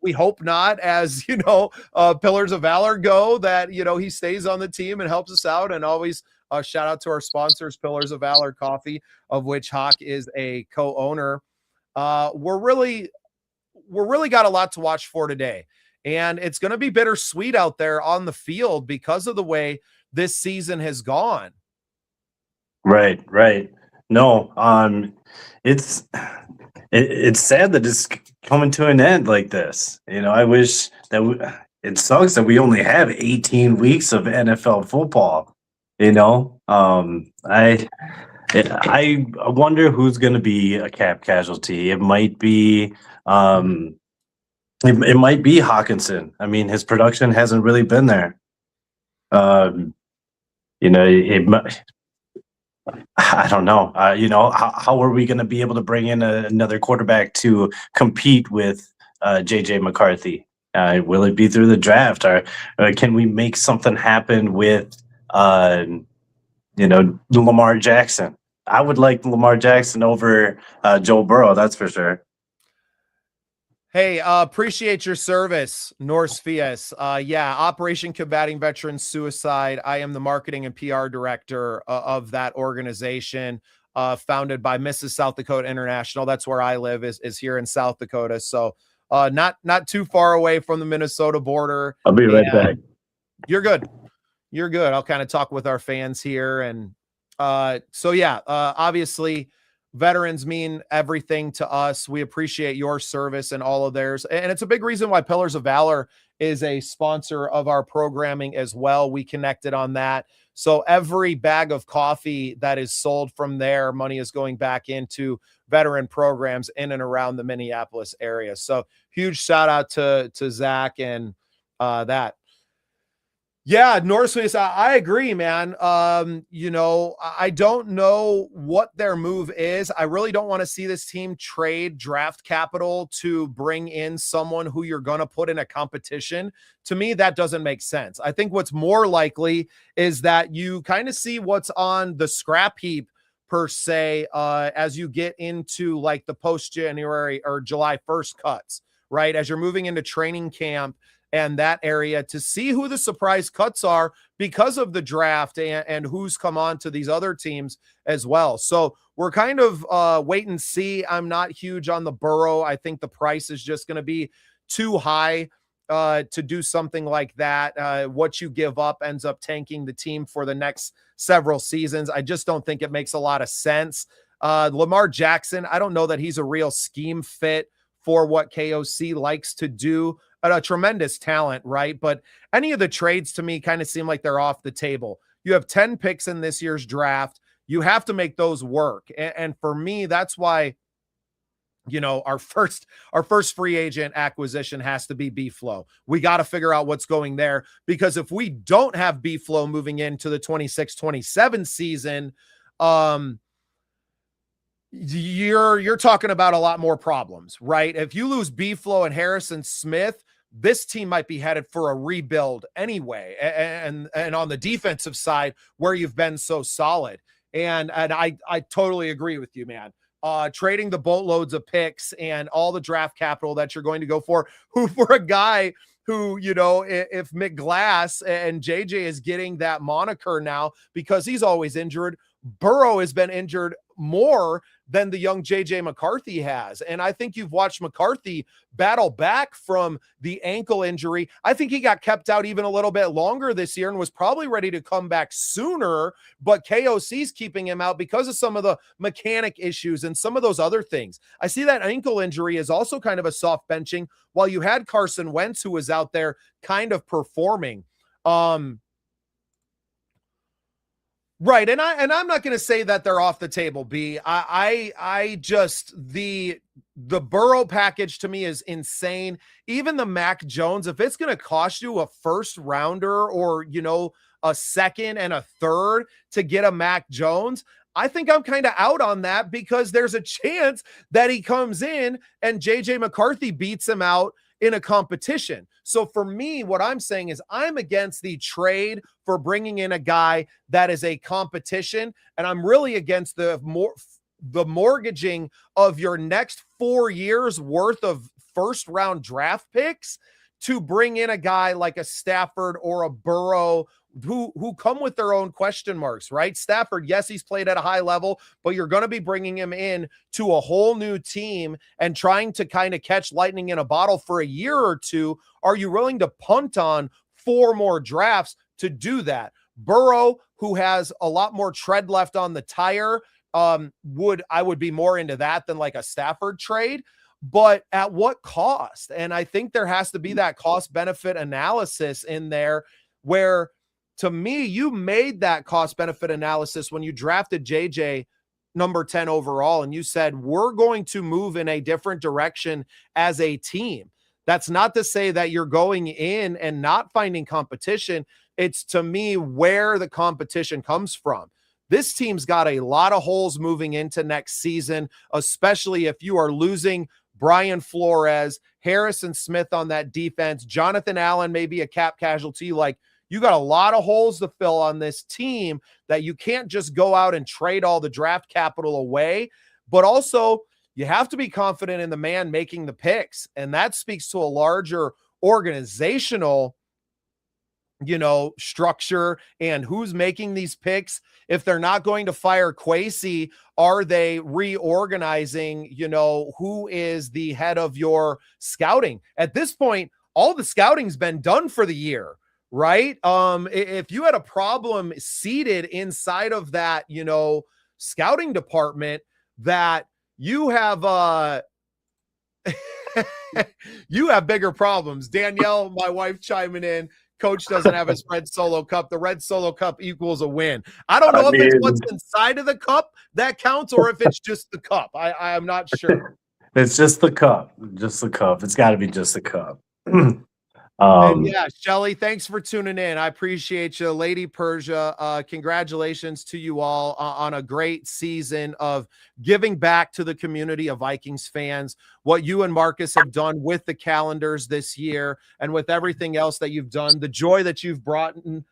we hope not, as Pillars of Valor go, that he stays on the team and helps us out. And always shout out to our sponsors, Pillars of Valor Coffee, of which Hawk is a co-owner. We're really got a lot to watch for today, and it's going to be bittersweet out there on the field because of the way this season has gone. Right. No, it's sad that it's coming to an end like this. I wish that it sucks that we only have 18 weeks of NFL football. I wonder who's going to be a cap casualty. It might be it might be Hawkinson. I mean, his production hasn't really been there. I don't know. How are we going to be able to bring in another quarterback to compete with JJ McCarthy? Will it be through the draft, or can we make something happen with Lamar Jackson? I would like Lamar Jackson over Joe Burrow, that's for sure. Hey, appreciate your service, Norse Fies. Operation Combating Veterans Suicide. I am the marketing and PR director of that organization, founded by Mrs. South Dakota International. That's where I live, is here in South Dakota. So not too far away from the Minnesota border. I'll be right back. You're good. I'll kind of talk with our fans here. And obviously, veterans mean everything to us. We appreciate your service and all of theirs. And it's a big reason why Pillars of Valor is a sponsor of our programming as well. We connected on that. So every bag of coffee that is sold from there, money is going back into veteran programs in and around the Minneapolis area. So huge shout out to Zach and that. Yeah, Northwest, I agree, man. I don't know what their move is. I really don't want to see this team trade draft capital to bring in someone who you're going to put in a competition. To me, that doesn't make sense. I think what's more likely is that you kind of see what's on the scrap heap, per se, as you get into like the post-January or July 1st cuts, right? As you're moving into training camp and that area, to see who the surprise cuts are because of the draft and who's come on to these other teams as well. So we're kind of wait and see. I'm not huge on the Burrow. I think the price is just going to be too high to do something like that. What you give up ends up tanking the team for the next several seasons. I just don't think it makes a lot of sense. Lamar Jackson, I don't know that he's a real scheme fit for what KOC likes to do. A tremendous talent, right? But any of the trades to me kind of seem like they're off the table. You have 10 picks in this year's draft. You have to make those work. And for me, that's why, our first free agent acquisition has to be B-Flow. We got to figure out what's going there, because if we don't have B-Flow moving into the 26-27 season, you're talking about a lot more problems, right? If you lose B-Flow and Harrison Smith, this team might be headed for a rebuild anyway. And on the defensive side, where you've been so solid. And I totally agree with you, man. Trading the boatloads of picks and all the draft capital that you're going to go for a guy who, if Mick Glass and JJ is getting that moniker now because he's always injured, Burrow has been injured more than the young JJ McCarthy has. And I think you've watched McCarthy battle back from the ankle injury. I think he got kept out even a little bit longer this year and was probably ready to come back sooner, but KOC's keeping him out because of some of the mechanic issues and some of those other things. I see that ankle injury is also kind of a soft benching while you had Carson Wentz, who was out there kind of performing. Right. And I'm not going to say that they're off the table, B. I just, the Burrow package to me is insane. Even the Mac Jones, if it's going to cost you a first rounder or, a second and a third to get a Mac Jones, I think I'm kind of out on that because there's a chance that he comes in and JJ McCarthy beats him out in a competition. So for me, what I'm saying is I'm against the trade for bringing in a guy that is a competition. And I'm really against the mortgaging of your next 4 years worth of first round draft picks to bring in a guy like a Stafford or a Burrow who come with their own question marks, right? Stafford, yes, he's played at a high level, but you're going to be bringing him in to a whole new team and trying to kind of catch lightning in a bottle for a year or two. Are you willing to punt on 4 more drafts to do that? Burrow, who has a lot more tread left on the tire, I would be more into that than like a Stafford trade, but at what cost? And I think there has to be that cost benefit analysis in there where, to me, you made that cost benefit analysis when you drafted JJ number 10 overall. And you said, we're going to move in a different direction as a team. That's not to say that you're going in and not finding competition. It's, to me, where the competition comes from. This team's got a lot of holes moving into next season, especially if you are losing Brian Flores, Harrison Smith on that defense. Jonathan Allen may be a cap casualty. Like, you got a lot of holes to fill on this team that you can't just go out and trade all the draft capital away. But also, you have to be confident in the man making the picks. And that speaks to a larger organizational, structure and who's making these picks. If they're not going to fire Kwesi, are they reorganizing, who is the head of your scouting? At this point, all the scouting's been done for the year, right? If you had a problem seated inside of that, scouting department, that you have, you have bigger problems. Danielle, my wife, chiming in. Coach doesn't have his red Solo cup. The red Solo cup equals a win. I don't know if it's what's inside of the cup that counts or if it's just the cup. I'm not sure. It's just the cup. Just the cup. It's got to be just the cup. And yeah, Shelly, thanks for tuning in. I appreciate you. Lady Persia, congratulations to you all on a great season of giving back to the community of Vikings fans. What you and Marcus have done with the calendars this year and with everything else that you've done, the joy that you've brought in,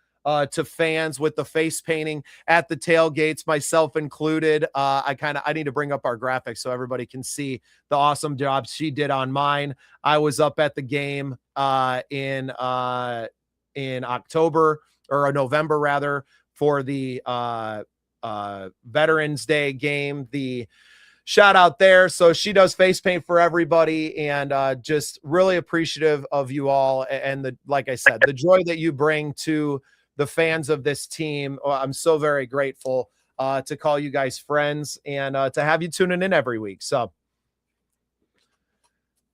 to fans with the face painting at the tailgates, myself included. I need to bring up our graphics so everybody can see the awesome job she did on mine. I was up at the game in October or November rather for the Veterans Day game. The shout out there. So she does face paint for everybody, and just really appreciative of you all. And like I said, the joy that you bring to the fans of this team. I'm so very grateful to call you guys friends and to have you tuning in every week. So,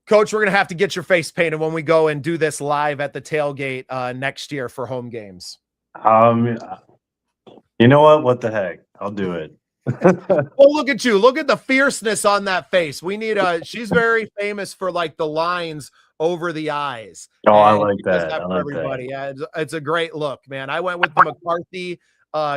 Coach, we're going to have to get your face painted when we go and do this live at the tailgate next year for home games. You know what? What the heck? I'll do it. Well, look at you. Look at the fierceness on that face. We need she's very famous for like the lines over the eyes. Oh, I like that. I like everybody. that. Yeah, it's a great look, man. I went with the McCarthy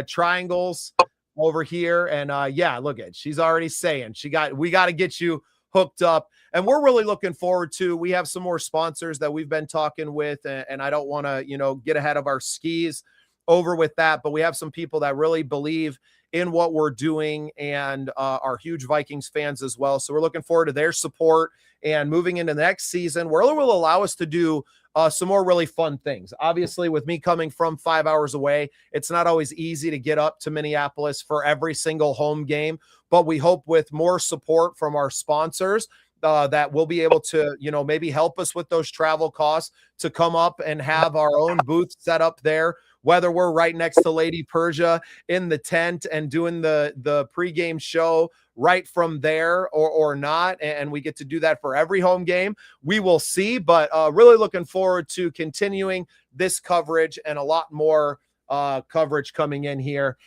triangles over here, and yeah, look at, she's already saying we got to get you hooked up, and we're really looking forward to. We have some more sponsors that we've been talking with, and I don't want to get ahead of our skis over with that, but we have some people that really believe in what we're doing and are huge Vikings fans as well. So we're looking forward to their support and moving into the next season, where it will allow us to do some more really fun things. Obviously, with me coming from 5 hours away, it's not always easy to get up to Minneapolis for every single home game, but we hope with more support from our sponsors that we'll be able to, maybe help us with those travel costs to come up and have our own booth set up there, whether we're right next to Lady Persia in the tent and doing the pregame show right from there or not. And we get to do that for every home game. We will see, but really looking forward to continuing this coverage and a lot more coverage coming in here.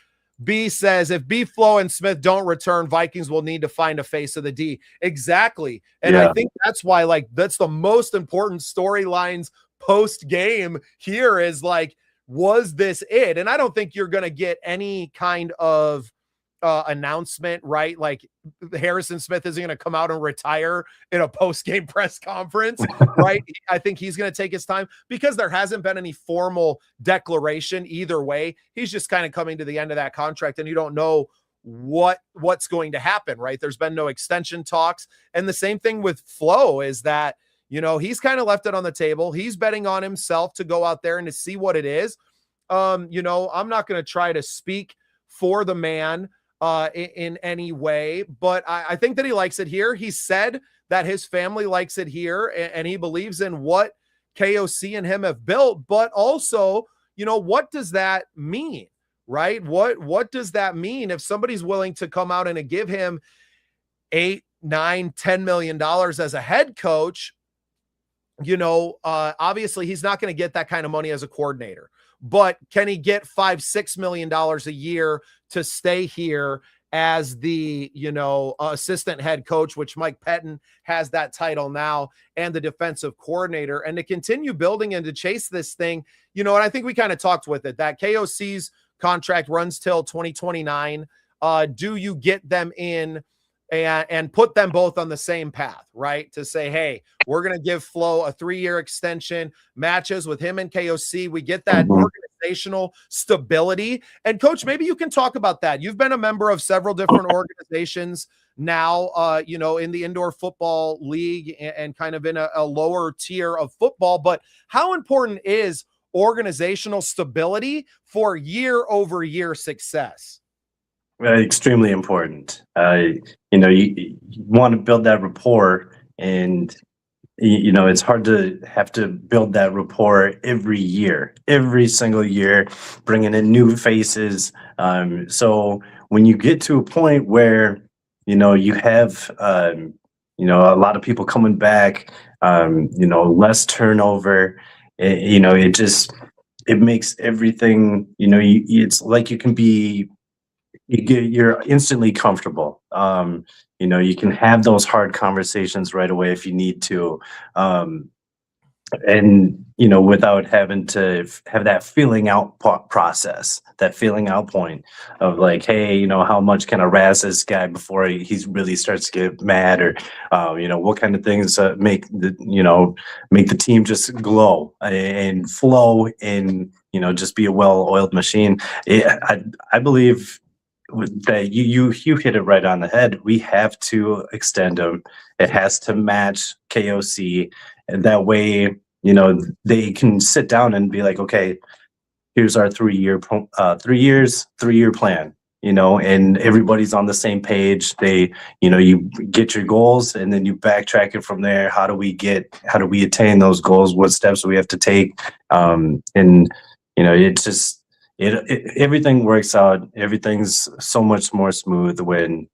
B says, if B, Flo, and Smith don't return, Vikings will need to find a face of the D. Exactly. And yeah. I think that's why, that's the most important storylines post-game here is was this it? And I don't think you're going to get any kind of announcement, right? Like Harrison Smith isn't going to come out and retire in a post-game press conference, right? I think he's going to take his time because there hasn't been any formal declaration either way. He's just kind of coming to the end of that contract, and you don't know what's going to happen, right? There's been no extension talks. And the same thing with Flo is that, he's kind of left it on the table. He's betting on himself to go out there and to see what it is. I'm not going to try to speak for the man in any way, but I think that he likes it here. He said that his family likes it here, and he believes in what KOC and him have built, but also, what does that mean, right? What does that mean if somebody's willing to come out and to give him $8, $9, $10 million as a head coach? Obviously he's not going to get that kind of money as a coordinator, but can he get $5, $6 million a year to stay here as the, assistant head coach, which Mike Pettin has that title now, and the defensive coordinator, and to continue building and to chase this thing, and I think we kind of talked with it, that KOC's contract runs till 2029. Do you get them in and put them both on the same path, right? To say, hey, we're going to give Flo a 3-year extension, matches with him and KOC. We get that organizational stability. And Coach, maybe you can talk about that. You've been a member of several different organizations now, in the indoor football league and kind of in a lower tier of football. But how important is organizational stability for year-over-year success? Extremely important. You want to build that rapport, and it's hard to have to build that rapport every single year, bringing in new faces. So when you get to a point where you have a lot of people coming back, less turnover, it makes everything, it's like you're instantly comfortable. You can have those hard conversations right away if you need to. Without having to have that feeling out process, that feeling out point of like, hey, how much can I razz this guy before he really starts to get mad, or, what kind of things make the team just glow and flow and, just be a well-oiled machine. I believe that you hit it right on the head. We have to extend them. It has to match KOC, and that way, they can sit down and be like, okay, here's our 3-year plan, and everybody's on the same page. You get your goals, and then you backtrack it from there. How do we attain those goals? What steps do we have to take? It's just, everything works out. Everything's so much more smooth when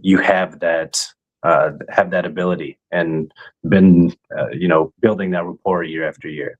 you have that ability and been building that rapport year after year.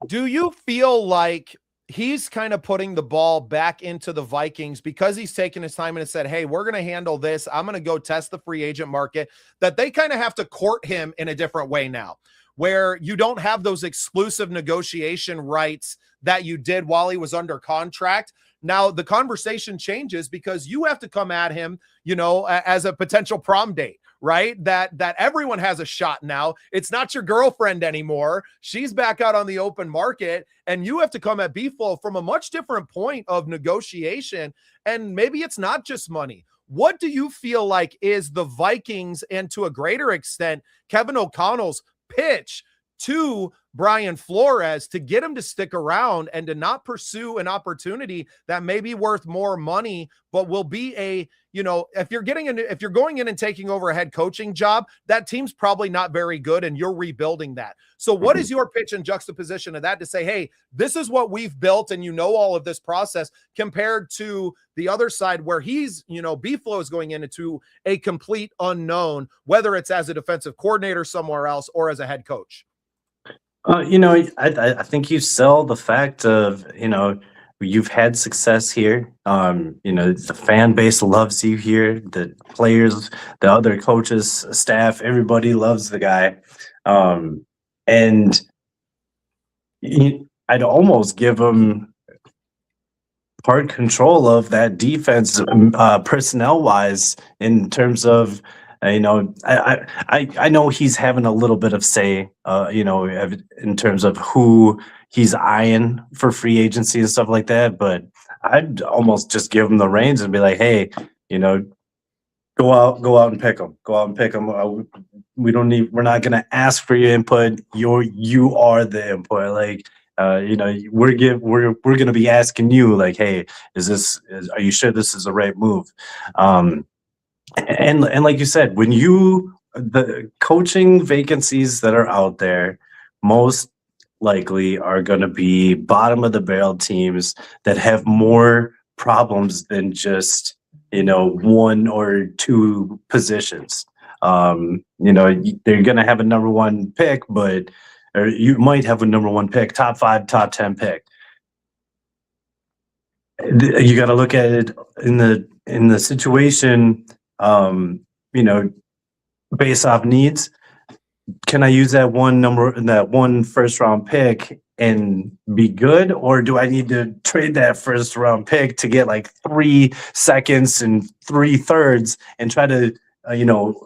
Do you feel like he's kind of putting the ball back into the Vikings because he's taken his time and has said, hey, we're going to handle this. I'm going to go test the free agent market, that they kind of have to court him in a different way now, where you don't have those exclusive negotiation rights that you did while he was under contract. Now the conversation changes because you have to come at him, as a potential prom date, right? That everyone has a shot now. It's not your girlfriend anymore. She's back out on the open market, and you have to come at B-Flow from a much different point of negotiation. And maybe it's not just money. What do you feel like is the Vikings, and to a greater extent, Kevin O'Connell's pitch to Brian Flores to get him to stick around and to not pursue an opportunity that may be worth more money, but will be if you're going in and taking over a head coaching job, that team's probably not very good and you're rebuilding that. So what is your pitch and juxtaposition of that to say, hey, this is what we've built and all of this process, compared to the other side where he's, B-Flow is going into a complete unknown, whether it's as a defensive coordinator somewhere else or as a head coach? I think you sell the fact of, you've had success here. The fan base loves you here. The players, the other coaches, staff, everybody loves the guy. And I'd almost give him part control of that defense, personnel wise, in terms of, I know he's having a little bit of say, in terms of who he's eyeing for free agency and stuff like that. But I'd almost just give him the reins and be like, hey, go out and pick them. Go out and pick them. We're not going to ask for your input. You are the input. Like, we're going to be asking you, like, hey, are you sure this is the right move? And like you said, the coaching vacancies that are out there, most likely are going to be bottom of the barrel teams that have more problems than just, one or two positions. They're going to have a number one pick, or you might have a number one pick, top 5, top 10 pick. You got to look at it in the situation, based off needs. Can I use that one first round pick and be good, or do I need to trade that first round pick to get like 3 seconds and 3/3 and try to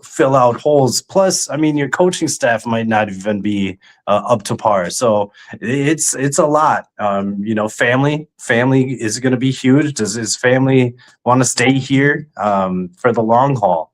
fill out holes? Plus, I mean, your coaching staff might not even be up to par. So it's a lot. Family is going to be huge. Does his family want to stay here for the long haul?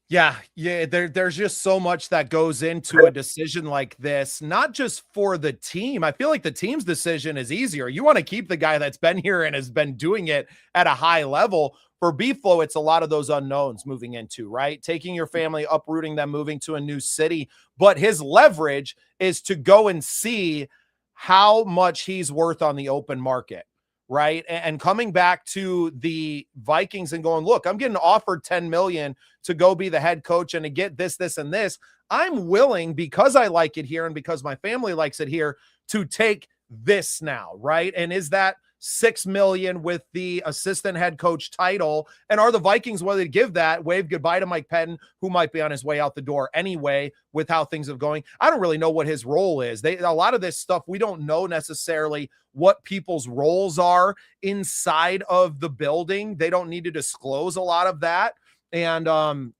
Yeah. There's just so much that goes into a decision like this, not just for the team. I feel like the team's decision is easier. You want to keep the guy that's been here and has been doing it at a high level. For Beeflo, it's a lot of those unknowns moving into, right? Taking your family, uprooting them, moving to a new city. But his leverage is to go and see how much he's worth on the open market, right? And coming back to the Vikings and going, look, I'm getting offered $10 million to go be the head coach and to get this, and this. I'm willing, because I like it here and because my family likes it here, to take this now, right? And is that $6 million with the assistant head coach title? And are the Vikings willing to give that, wave goodbye to Mike Pettin, who might be on his way out the door anyway with how things are going? I don't really know what his role is. A lot of this stuff, we don't know necessarily what people's roles are inside of the building. They don't need to disclose a lot of that. And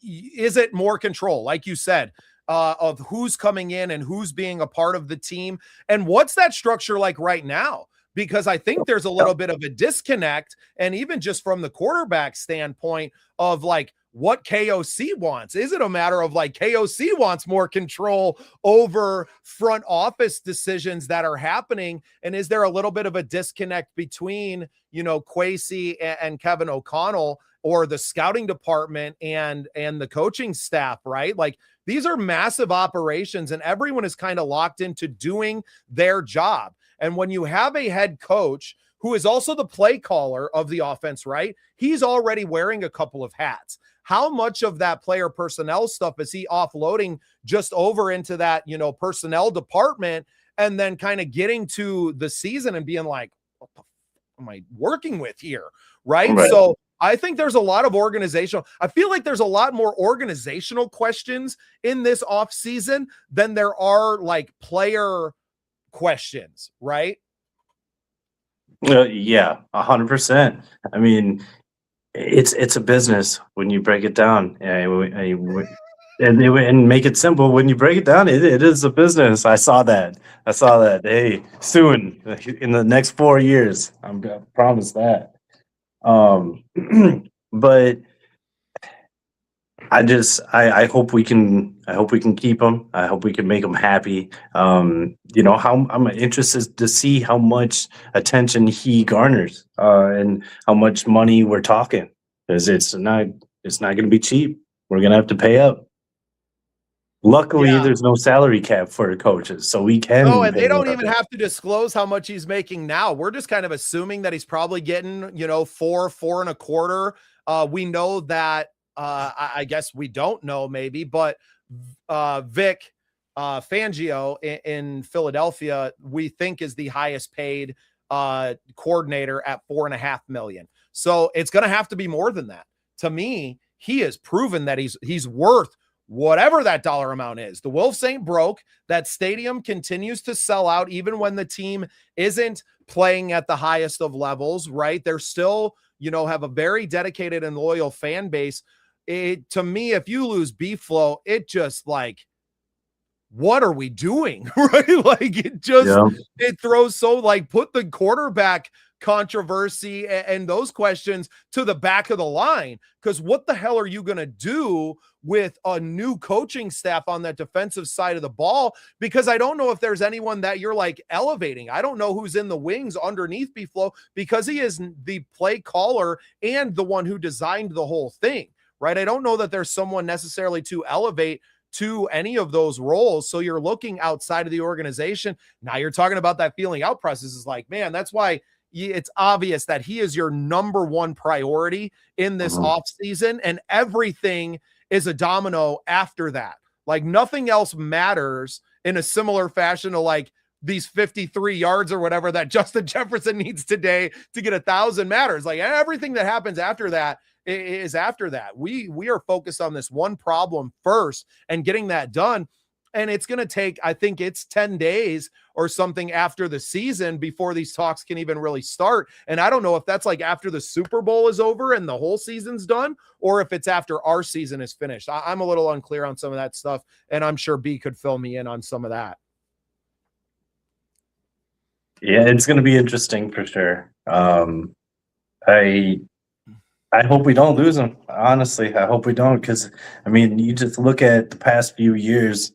is it more control, like you said, of who's coming in and who's being a part of the team? And what's that structure like right now? Because I think there's a little bit of a disconnect, and even just from the quarterback standpoint of like what KOC wants. Is it a matter of like KOC wants more control over front office decisions that are happening? And is there a little bit of a disconnect between, Kwesi and Kevin O'Connell, or the scouting department and the coaching staff, right? Like, these are massive operations and everyone is kind of locked into doing their job. And when you have a head coach who is also the play caller of the offense, right? He's already wearing a couple of hats. How much of that player personnel stuff is he offloading just over into that, personnel department, and then kind of getting to the season and being like, what the am I working with here? Right. So I think there's a lot of organizational. I feel like there's a lot more organizational questions in this offseason than there are like player questions, right? Yeah, 100%. I mean, it's a business when you break it down, and make it simple. When you break it down, it is a business. I saw that. Hey, soon in the next 4 years, I promise that. But I hope we can keep him. I hope we can make him happy. How I'm interested to see how much attention he garners, and how much money we're talking, because it's not going to be cheap. We're going to have to pay up. Luckily, there's no salary cap for coaches, so we can. Oh, and they don't even have to disclose how much he's making now. We're just kind of assuming that he's probably getting, 4.25. We know that, I guess we don't know maybe, but Vic Fangio in Philadelphia, we think is the highest paid coordinator at $4.5 million. So it's going to have to be more than that. To me, he has proven that he's worth whatever that dollar amount is. The Wolves ain't broke. That stadium continues to sell out even when the team isn't playing at the highest of levels, right? They're still, have a very dedicated and loyal fan base. To me, if you lose B-Flow, it just like, what are we doing? Right? Like it throws put the quarterback controversy and those questions to the back of the line. Because what the hell are you going to do with a new coaching staff on that defensive side of the ball? Because I don't know if there's anyone that you're elevating. I don't know who's in the wings underneath B-Flow, because he is the play caller and the one who designed the whole thing, right? I don't know that there's someone necessarily to elevate to any of those roles. So you're looking outside of the organization. Now you're talking about that feeling out process is man, that's why it's obvious that he is your number one priority in this offseason, and everything is a domino after that. Nothing else matters in a similar fashion to these 53 yards or whatever that Justin Jefferson needs today to get 1,000 matters. Everything that happens after that is after that. We are focused on this one problem first and getting that done. And it's going to take, I think it's 10 days or something after the season before these talks can even really start. And I don't know if that's after the Super Bowl is over and the whole season's done, or if it's after our season is finished. I'm a little unclear on some of that stuff, and I'm sure B could fill me in on some of that. Yeah, it's going to be interesting for sure. I hope we don't lose him. Honestly, I hope we don't, because you just look at the past few years,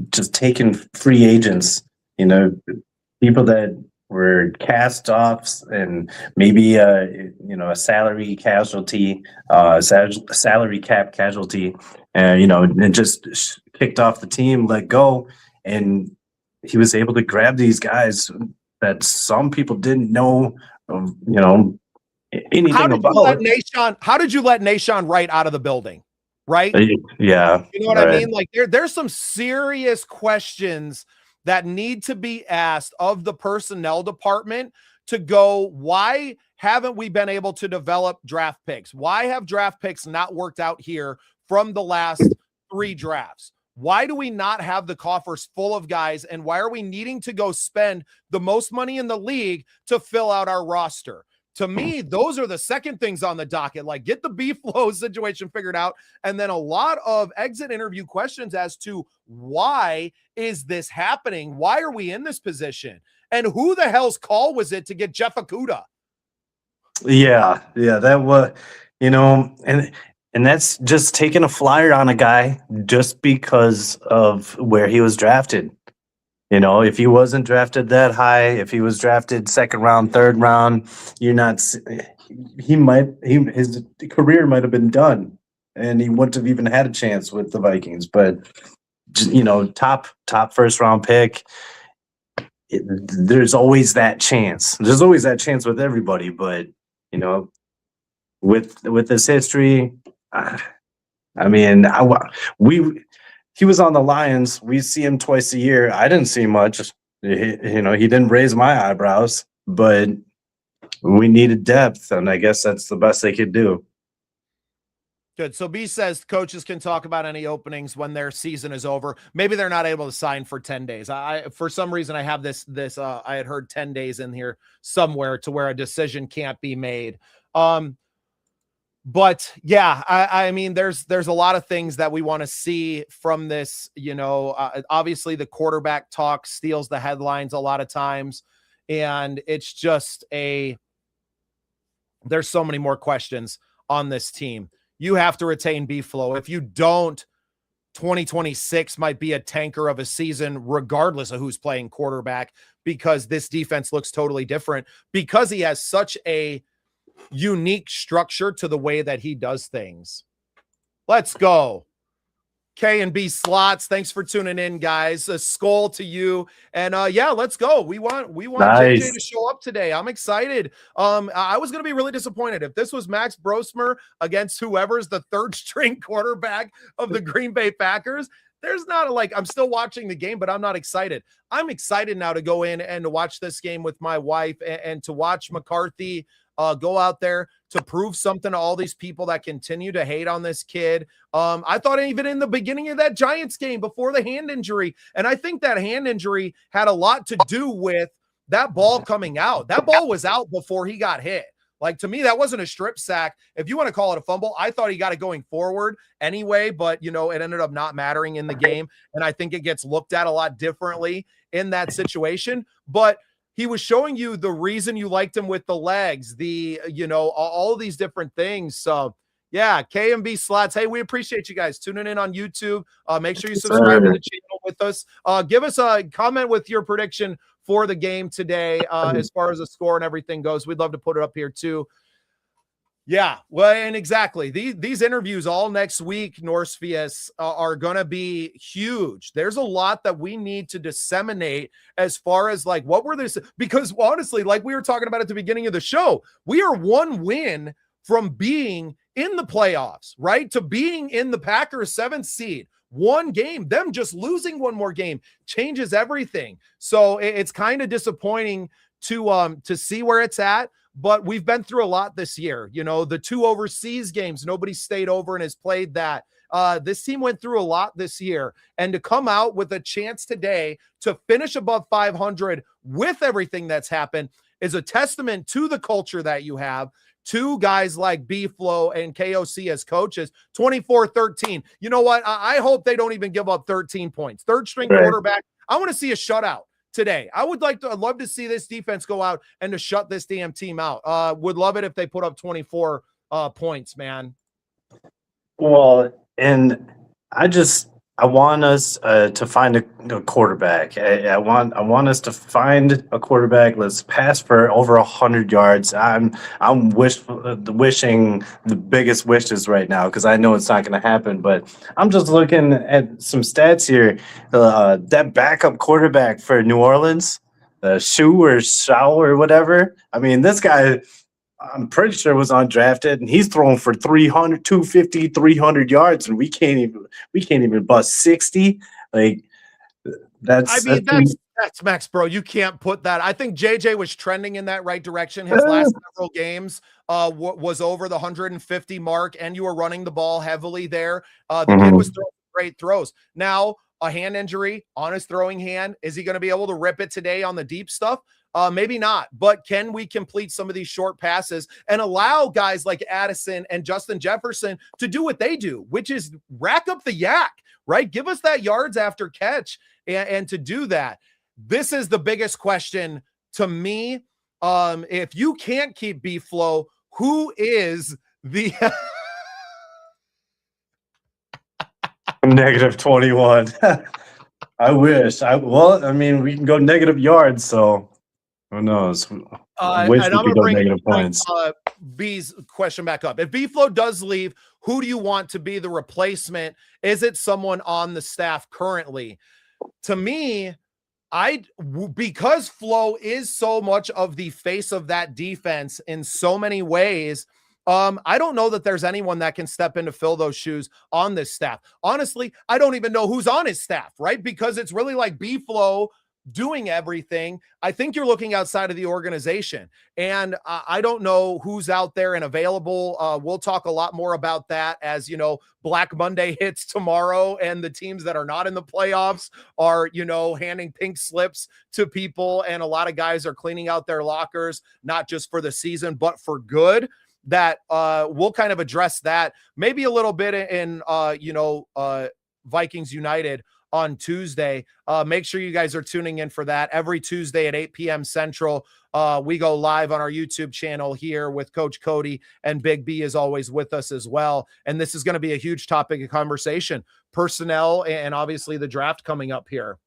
just taking free agents, people that were cast offs and maybe a salary casualty, salary cap casualty, and just kicked off the team, let go, and he was able to grab these guys that some people didn't know, anything how did about. How did you let Nahshon Wright out of the building? Right? Yeah. You know what I mean? There's some serious questions that need to be asked of the personnel department to go, why haven't we been able to develop draft picks? Why have draft picks not worked out here from the last 3 drafts? Why do we not have the coffers full of guys? And why are we needing to go spend the most money in the league to fill out our roster? To me, those are the second things on the docket. Get the B-Flow situation figured out. And then a lot of exit interview questions as to why is this happening? Why are we in this position? And who the hell's call was it to get Jeff Okudah? Yeah, that was, and that's just taking a flyer on a guy just because of where he was drafted. If he wasn't drafted that high, if he was drafted second round, third round, his career might have been done, and he wouldn't have even had a chance with the Vikings. But top first round pick, there's always that chance. There's always that chance with everybody. But with this history, he was on the Lions. We see him twice a year. I didn't see much. He didn't raise my eyebrows, but we needed depth, and I guess that's the best they could do. Good. So B says coaches can talk about any openings when their season is over. Maybe they're not able to sign for 10 days. For some reason, I have this, I had heard 10 days in here somewhere to where a decision can't be made. But yeah, there's a lot of things that we want to see from this. Obviously the quarterback talk steals the headlines a lot of times, and it's just there's so many more questions on this team. You have to retain B-Flow. If you don't, 2026 might be a tanker of a season, regardless of who's playing quarterback, because this defense looks totally different because he has such a unique structure to the way that he does things. Let's go. K and B slots. Thanks for tuning in, guys. A skull to you. And yeah, let's go. We want nice. JJ to show up today. I'm excited. I was going to be really disappointed if this was Max Brosmer against whoever's the third string quarterback of the Green Bay Packers. There's not I'm still watching the game, but I'm not excited. I'm excited now to go in and to watch this game with my wife and to watch McCarthy go out there to prove something to all these people that continue to hate on this kid. I thought even in the beginning of that Giants game before the hand injury, and I think that hand injury had a lot to do with that ball coming out. That ball was out before he got hit. Like, to me, that wasn't a strip sack. If you want to call it a fumble, I thought he got it going forward anyway, but, it ended up not mattering in the game. And I think it gets looked at a lot differently in that situation. But he was showing you the reason you liked him with the legs, all these different things. So, yeah, KMB Slots. Hey, we appreciate you guys tuning in on YouTube. Make sure you subscribe to the channel with us. Give us a comment with your prediction for the game today, as far as the score and everything goes. We'd love to put it up here too. Yeah, well, and exactly. These interviews all next week, Norsefias, are going to be huge. There's a lot that we need to disseminate as far as like what were this, because honestly, like we were talking about at the beginning of the show, we are one win from being in the playoffs, right? To being in the Packers 7th seed. One game, them just losing one more game changes everything. So it's kind of disappointing to see where it's at, but we've been through a lot this year. The 2 overseas games, nobody stayed over and has played that. This team went through a lot this year, and to come out with a chance today to finish above 500 with everything that's happened is a testament to the culture that you have, to guys like B-Flow and KOC as coaches. 24-13. You know what? I hope they don't even give up 13 points. Third string quarterback. I want to see a shutout today. I'd love to see this defense go out and to shut this damn team out. Would love it if they put up 24 points, man. Well, and I want us to find a quarterback. I want us to find a quarterback. Let's pass for over 100 yards. I'm wishing the biggest wishes right now because I know it's not going to happen. But I'm just looking at some stats here. That backup quarterback for New Orleans, Shaw or whatever. I mean, this guy, I'm pretty sure was undrafted, and he's throwing for 300, 250, 300 yards, and we can't even bust 60. Like that's Max, bro. You can't put that. I think JJ was trending in that right direction. His last several games was over the 150 mark, and you were running the ball heavily there. The kid was throwing great throws. Now, a hand injury on his throwing hand. Is he going to be able to rip it today on the deep stuff? Maybe not, but can we complete some of these short passes and allow guys like Addison and Justin Jefferson to do what they do, which is rack up the yak, right? Give us that yards after catch and to do that. This is the biggest question to me. If you can't keep B-Flow, who is the -21? I wish. I mean, we can go negative yards, so who knows? And I'm going to bring negative points. B's question back up. If B-Flow does leave, who do you want to be the replacement? Is it someone on the staff currently? To me, because Flo is so much of the face of that defense in so many ways, I don't know that there's anyone that can step in to fill those shoes on this staff. Honestly, I don't even know who's on his staff, right? Because it's really like B-Flow doing everything. I think you're looking outside of the organization, and I don't know who's out there and available. We'll talk a lot more about that as, Black Monday hits tomorrow and the teams that are not in the playoffs are, handing pink slips to people. And a lot of guys are cleaning out their lockers, not just for the season, but for good. That we'll kind of address that maybe a little bit in, Vikings United on Tuesday. Make sure you guys are tuning in for that every Tuesday at 8 p.m. Central. We go live on our YouTube channel here with Coach Cody, and Big B is always with us as well. And this is going to be a huge topic of conversation, personnel, and obviously the draft coming up here.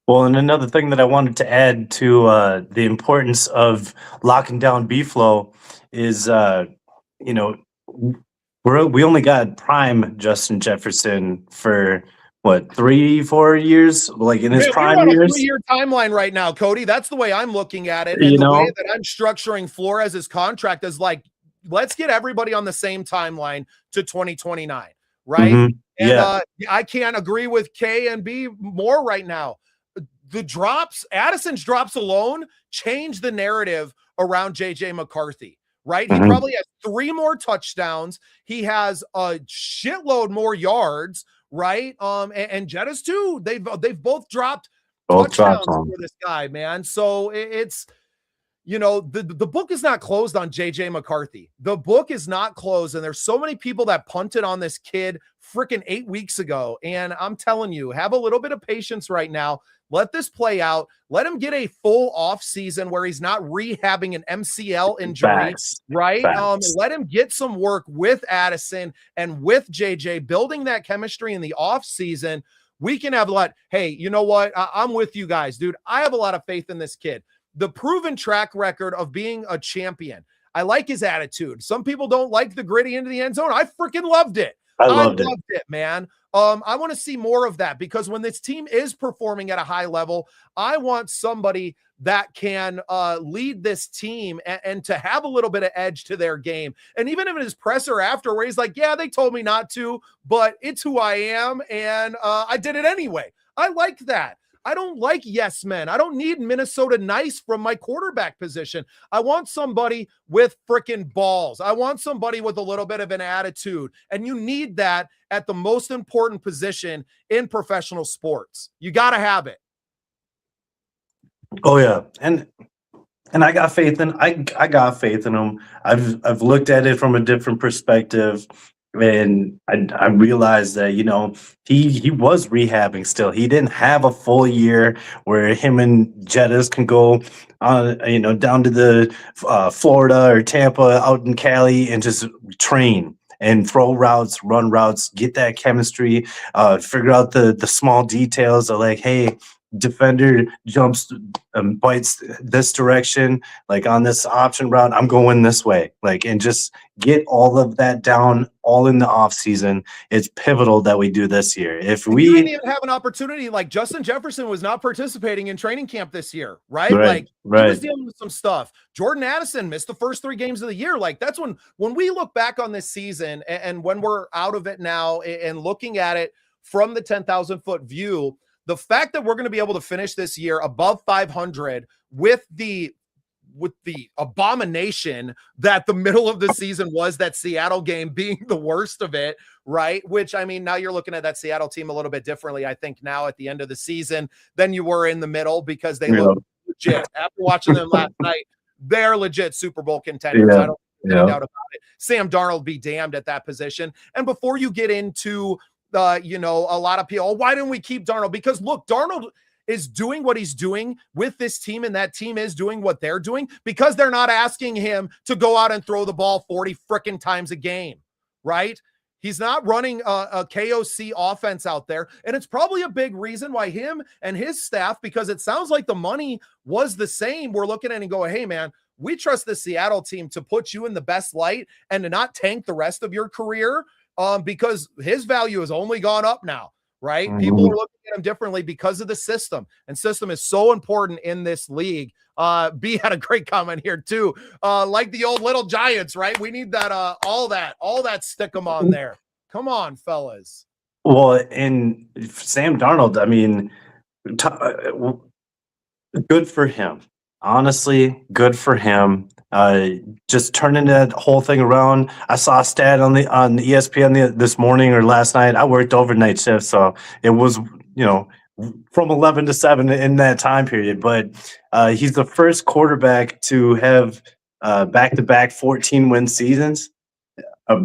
Well, and another thing that I wanted to add to the importance of locking down B-Flow is, we only got prime Justin Jefferson for what, 3-4 years, like in his prime years. 3-year timeline right now, Cody. That's the way I'm looking at it. And the way that I'm structuring Flores' contract is like, let's get everybody on the same timeline to 2029, right? Mm-hmm. And I can't agree with K and B more right now. The drops, Addison's drops alone, change the narrative around JJ McCarthy, right? He probably has 3 more touchdowns. He has a shitload more yards, right? And Jettas too. They've both dropped touchdowns for this guy, man. So it's, you know, the book is not closed on JJ McCarthy. The book is not closed. And there's so many people that punted on this kid freaking 8 weeks ago. And I'm telling you, have a little bit of patience right now. Let this play out. Let him get a full off season where he's not rehabbing an MCL injury, right? Let him get some work with Addison and with JJ, building that chemistry in the off season. We can have hey, you know what? I'm with you guys, dude. I have a lot of faith in this kid. The proven track record of being a champion. I like his attitude. Some people don't like the gritty into the end zone. I freaking loved it. I loved it, man. I want to see more of that, because when this team is performing at a high level, I want somebody that can lead this team and to have a little bit of edge to their game. And even if it is presser after where he's like, yeah, they told me not to, but it's who I am. And I did it anyway. I like that. I don't like yes men. I don't need Minnesota nice from my quarterback position. I want somebody with freaking balls. I want somebody with a little bit of an attitude. And you need that at the most important position in professional sports. You got to have it. Oh yeah. And I got faith in I got faith in him. I've looked at it from a different perspective. And I realized that, you know, he was rehabbing still. He didn't have a full year where him and Jettas can go you know, down to the Florida or Tampa out in Cali and just train and throw routes, run routes, get that chemistry, figure out the small details of like, hey, defender jumps bites this direction, like on this option route, I'm going this way, like, and just get all of that down all in the off season. It's pivotal that we do this year. If we didn't even have an opportunity, like Justin Jefferson was not participating in training camp this year, right? Like he was dealing with some stuff. Jordan Addison missed the first 3 games of the year. Like that's when we look back on this season and when we're out of it now and looking at it from the 10,000-foot view, the fact that we're going to be able to finish this year above 500 with the abomination that the middle of the season was, that Seattle game being the worst of it, right? Which, I mean, now you're looking at that Seattle team a little bit differently, I think, now at the end of the season than you were in the middle, because they look legit. After watching them last night, they're legit Super Bowl contenders. I don't have any doubt about it. Sam Darnold be damned at that position. And before you get into you know, a lot of people, why didn't we keep Darnold? Because look, Darnold is doing what he's doing with this team, and that team is doing what they're doing because they're not asking him to go out and throw the ball 40 freaking times a game, right? He's not running a KOC offense out there. And it's probably a big reason why him and his staff, because it sounds like the money was the same, we're looking at it and going, hey, man, we trust the Seattle team to put you in the best light and to not tank the rest of your career. Because his value has only gone up now, right? Mm-hmm. People are looking at him differently because of the system, and system is so important in this league. B had a great comment here too. Like the old little Giants, right? We need that, all that stick 'em on there. Come on, fellas. Well, and Sam Darnold, I mean, good for him. Honestly, good for him. Just turning that whole thing around. I saw a stat on ESPN this morning or last night. I worked overnight shift, so it was, you know, from 11 to 7 in that time period. But he's the first quarterback to have back-to-back 14-win seasons.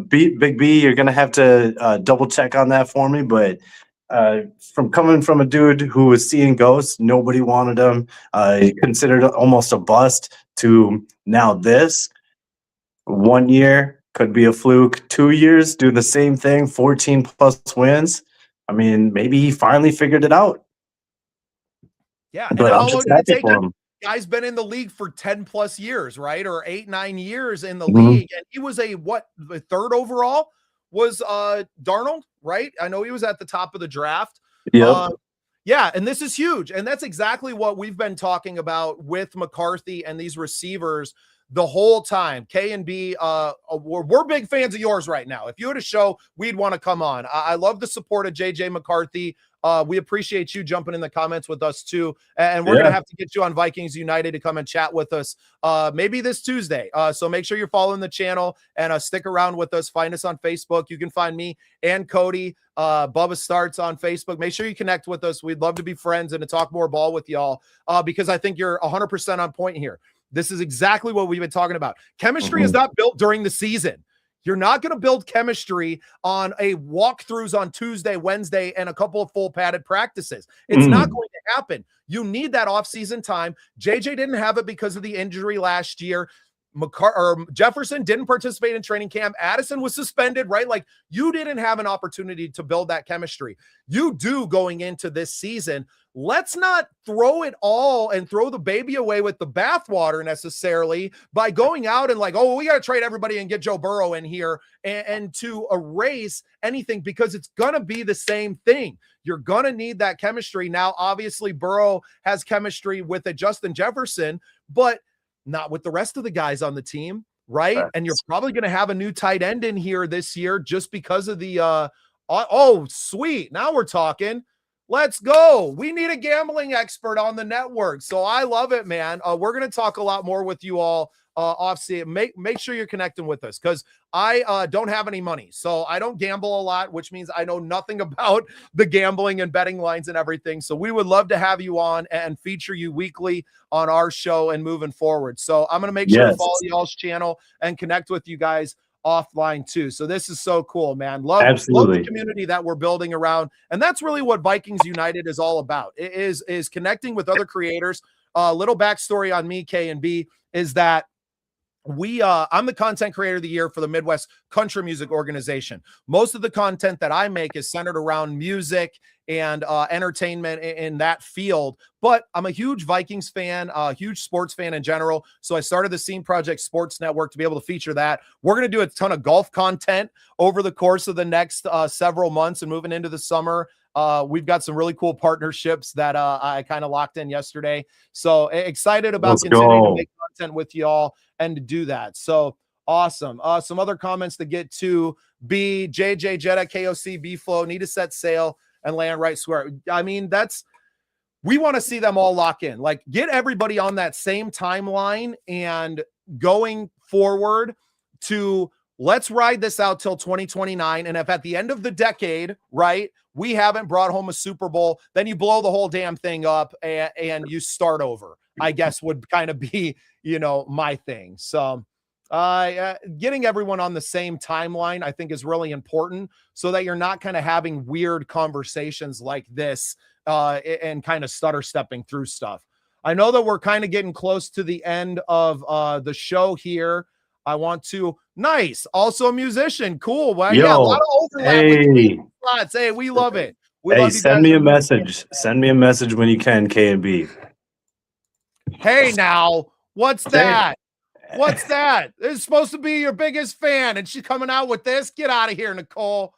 Big B, you're gonna have to double check on that for me, but. Coming from a dude who was seeing ghosts, nobody wanted him, considered almost a bust, to now this. 1 year could be a fluke. 2 years, do the same thing, 14 plus wins. I mean, maybe he finally figured it out. Yeah, but how long did it take him? Guy's been in the league for 10 plus years, right? Or 8-9 years in the league, and he was the 3rd overall was Darnold, right? I know he was at the top of the draft. Yeah, and this is huge. And that's exactly what we've been talking about with McCarthy and these receivers. the whole time. K and B, we're big fans of yours right now. If you had a show, we'd want to come on. I love the support of JJ McCarthy. We appreciate you jumping in the comments with us too. And we're going to have to get you on Vikings United to come and chat with us maybe this Tuesday. So make sure you're following the channel and stick around with us. Find us on Facebook. You can find me and Cody, Bubba Startz on Facebook. Make sure you connect with us. We'd love to be friends and to talk more ball with y'all because I think you're 100% on point here. This is exactly what we've been talking about. Chemistry is not built during the season. You're not going to build chemistry on a walkthroughs on Tuesday, Wednesday, and a couple of full padded practices. It's not going to happen. You need that offseason time. JJ didn't have it because of the injury last year. Jefferson didn't participate in training camp. Addison was suspended, right? Like, you didn't have an opportunity to build that chemistry. You do going into this season. Let's not throw it all and throw the baby away with the bathwater necessarily by going out and like, oh, we got to trade everybody and get Joe Burrow in here and to erase anything, because it's going to be the same thing. You're going to need that chemistry. Now, obviously, Burrow has chemistry with a Justin Jefferson, but not with the rest of the guys on the team, right? That's... And you're probably going to have a new tight end in here this year just because of the oh, sweet. Now we're talking. Let's go. We need a gambling expert on the network. So I love it, man. We're going to talk a lot more with you all off-season. Make sure you're connecting with us because I don't have any money. So I don't gamble a lot, which means I know nothing about the gambling and betting lines and everything. So we would love to have you on and feature you weekly on our show and moving forward. So I'm going to make sure to follow y'all's channel and connect with you guys offline too. So this is so cool, man. Love the community that we're building around. And that's really what Vikings United is all about. It is connecting with other creators. Little backstory on me, K and B, is that I'm the content creator of the year for the Midwest Country Music Organization. Most of the content that I make is centered around music and entertainment in that field. But I'm a huge Vikings fan, a huge sports fan in general. So I started the Scene Project Sports Network to be able to feature that. We're going to do a ton of golf content over the course of the next several months and moving into the summer. We've got some really cool partnerships that I kind of locked in yesterday. So excited about continuing to make content with y'all and to do that. So awesome. Some other comments to get to. JJ Jetta, KOC, B Flow, need to set sail and land right square. I mean, we want to see them all lock in. Like, get everybody on that same timeline and going forward to let's ride this out till 2029. And if at the end of the decade, right, we haven't brought home a Super Bowl, then you blow the whole damn thing up and you start over, I guess would kind of be, my thing. So getting everyone on the same timeline, I think, is really important so that you're not kind of having weird conversations like this and kind of stutter stepping through stuff. I know that we're kind of getting close to the end of the show here. I want to also a musician. Cool. Well, yeah, a lot of overlap with spots. Hey, we love it. Send me a message. Send me a message when you can, K and B. Hey, now, what's that? What's that? This is supposed to be your biggest fan, and she's coming out with this. Get out of here, Nicole.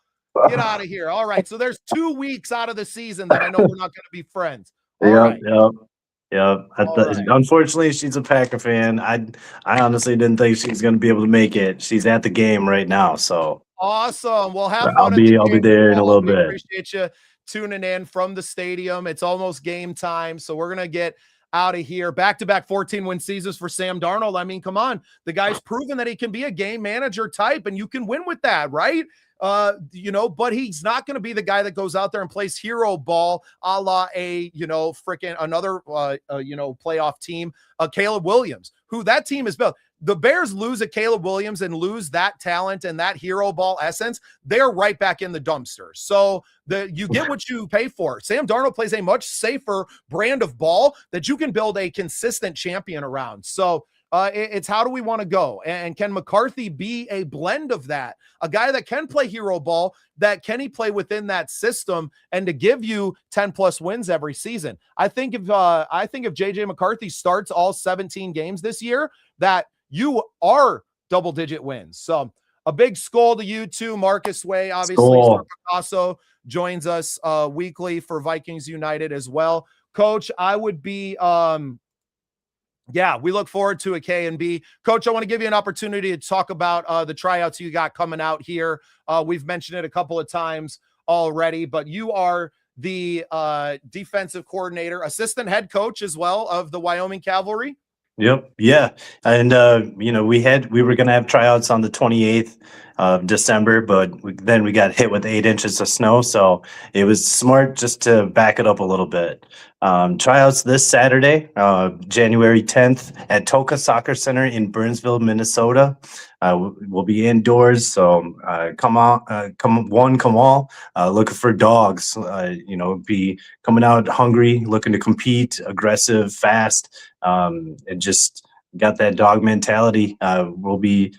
Get out of here. All right. So there's 2 weeks out of the season that I know we're not going to be friends. Yep. Unfortunately, she's a Packer fan. I honestly didn't think she's going to be able to make it. She's at the game right now. So awesome. Well, have fun. I'll be there in a little bit. Appreciate you tuning in from the stadium. It's almost game time. So we're going to get out of here. Back-to-back 14-win seasons for Sam Darnold. I mean, come on. The guy's proven that he can be a game manager type, and you can win with that, right? But he's not going to be the guy that goes out there and plays hero ball a la freaking another, playoff team, Caleb Williams, who that team is built. The Bears lose a Caleb Williams and lose that talent and that hero ball essence, they're right back in the dumpster. So you get what you pay for. Sam Darnold plays a much safer brand of ball that you can build a consistent champion around. So it's how do we want to go? And can McCarthy be a blend of that? A guy that can play hero ball, that can he play within that system and to give you 10 plus wins every season? I think if JJ McCarthy starts all 17 games this year, that you are double-digit wins. So a big skull to you too, Marcus Way. Obviously, Picasso joins us weekly for Vikings United as well. Coach, I would be Yeah, we look forward to a K&B. Coach, I want to give you an opportunity to talk about the tryouts you got coming out here. We've mentioned it a couple of times already, but you are the defensive coordinator, assistant head coach as well of the Wyoming Cavalry. Yep. Yeah. And, we were going to have tryouts on the 28th of December, but then we got hit with 8 inches of snow. So it was smart just to back it up a little bit. Tryouts this Saturday, January 10th at Toka Soccer Center in Burnsville, Minnesota. We'll be indoors. So come on, come all. Looking for dogs, be coming out hungry, looking to compete, aggressive, fast. And just got that dog mentality. We'll be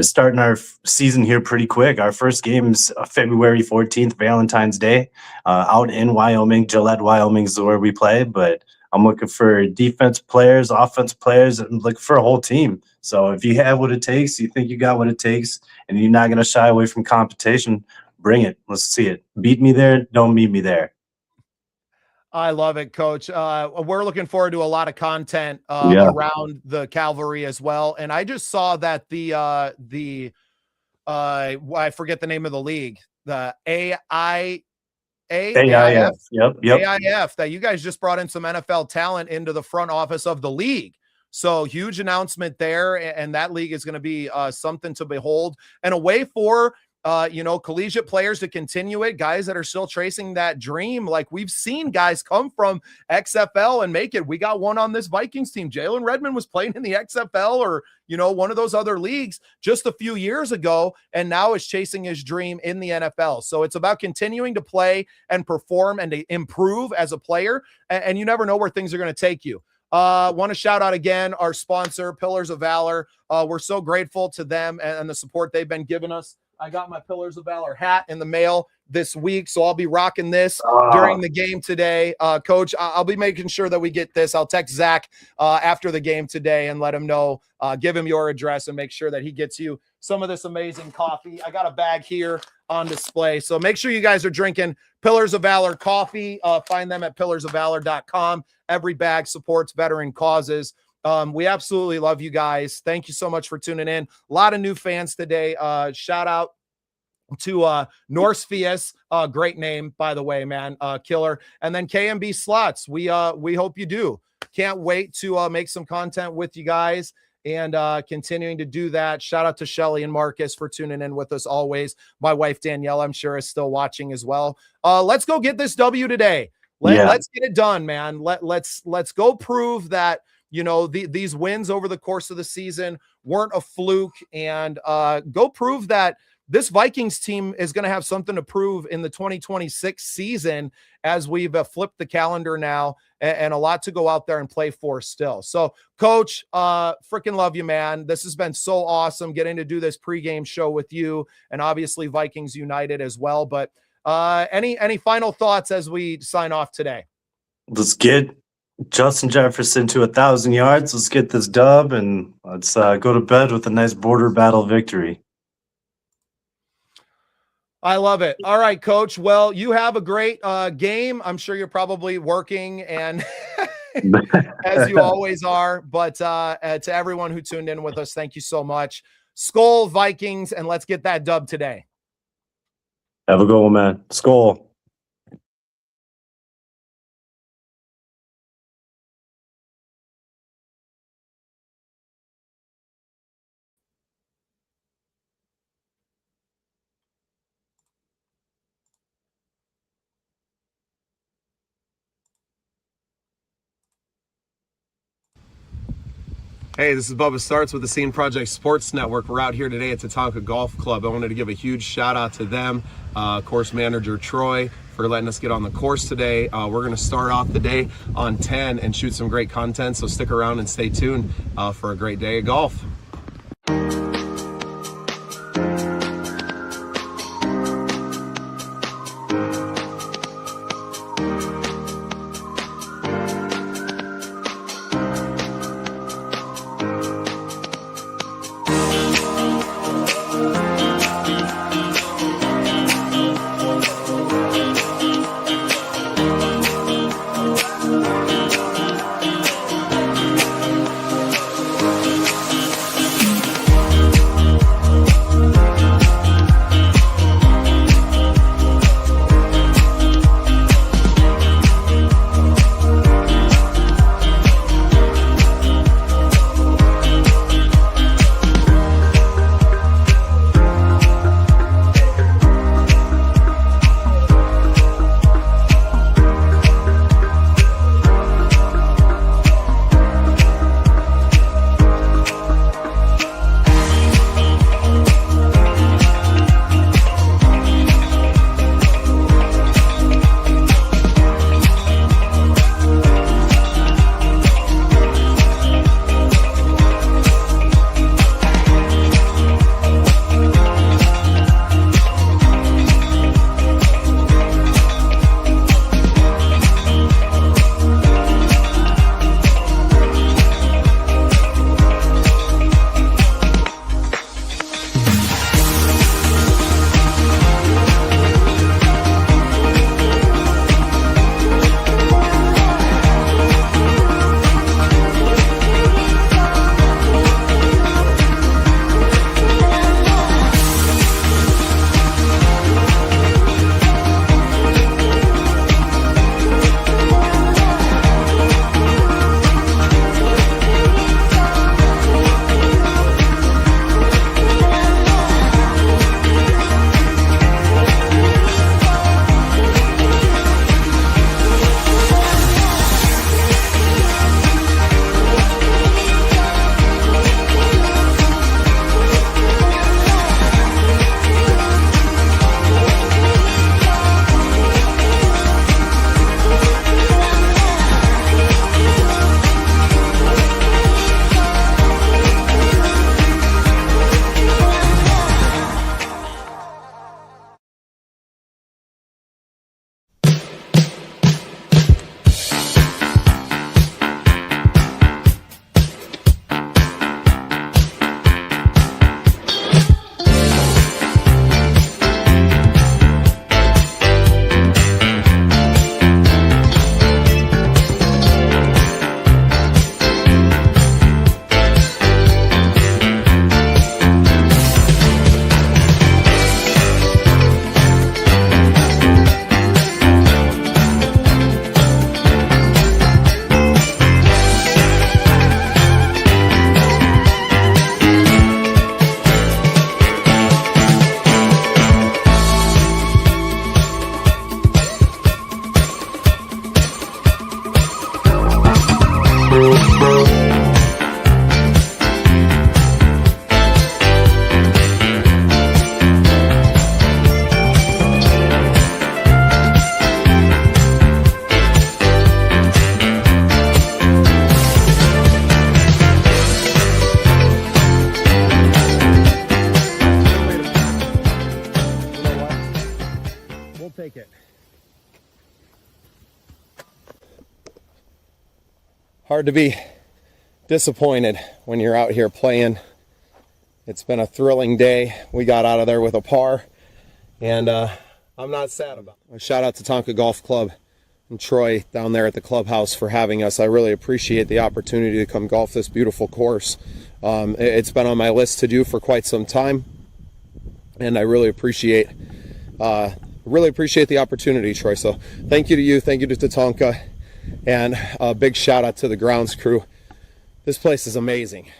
starting our season here pretty quick. Our first game's February 14th, Valentine's Day, out in Wyoming. Gillette, Wyoming is where we play, but I'm looking for defense players, offense players, and looking for a whole team. So if you have what it takes, you think you got what it takes, and you're not going to shy away from competition, bring it. Let's see it. Beat me there. Don't meet me there. I love it, Coach. We're looking forward to a lot of content around the Cavalry as well. And I just saw that I forget the name of the league, the AIF. Yep. AIF, that you guys just brought in some NFL talent into the front office of the league. So huge announcement there. And that league is going to be something to behold, and a way for collegiate players to continue it, guys that are still tracing that dream. Like, we've seen guys come from XFL and make it. We got one on this Vikings team. Jalen Redmond was playing in the XFL or, one of those other leagues just a few years ago, and now is chasing his dream in the NFL. So it's about continuing to play and perform and to improve as a player. And you never know where things are going to take you. Want to shout out again our sponsor, Pillars of Valor. We're so grateful to them and the support they've been giving us. I got my Pillars of Valor hat in the mail this week, so I'll be rocking this during the game today. Coach, I'll be making sure that we get this. I'll text Zach after the game today and let him know, give him your address and make sure that he gets you some of this amazing coffee. I got a bag here on display, so make sure you guys are drinking Pillars of Valor coffee. Find them at pillarsofvalor.com. Every bag supports veteran causes. We absolutely love you guys. Thank you so much for tuning in. A lot of new fans today. Shout out to Norse Fies, great name, by the way, man, killer. And then KMB Slots. We hope you do. Can't wait to make some content with you guys and continuing to do that. Shout out to Shelly and Marcus for tuning in with us always. My wife Danielle, I'm sure, is still watching as well. Let's go get this W today. Let's get it done, man. Let's go prove that these wins over the course of the season weren't a fluke, and go prove that this Vikings team is going to have something to prove in the 2026 season as we've flipped the calendar now and a lot to go out there and play for still. So, Coach, freaking love you, man. This has been so awesome getting to do this pregame show with you, and obviously Vikings United as well. But any final thoughts as we sign off today? Let's get Justin Jefferson to 1,000 yards. Let's get this dub, and let's go to bed with a nice border battle victory. I love it. All right, Coach. Well, you have a great game. I'm sure you're probably working and as you always are. But to everyone who tuned in with us, thank you so much. Skol Vikings, and let's get that dub today. Have a good one, man. Skol. Hey, this is Bubba Startz with the Scene Project Sports Network. We're out here today at Tatanka Golf Club. I wanted to give a huge shout out to them, course manager Troy, for letting us get on the course today. We're going to start off the day on 10 and shoot some great content, so stick around and stay tuned for a great day of golf. hard to be disappointed when you're out here playing. It's been a thrilling day. We got out of there with a par, and I'm not sad about it. A shout out to Tonka Golf Club and Troy down there at the clubhouse for having us. I really appreciate the opportunity to come golf this beautiful course. It's been on my list to do for quite some time, and I really appreciate the opportunity, Troy. So thank you to you, thank you to Tonka, and a big shout out to the grounds crew. This place is amazing.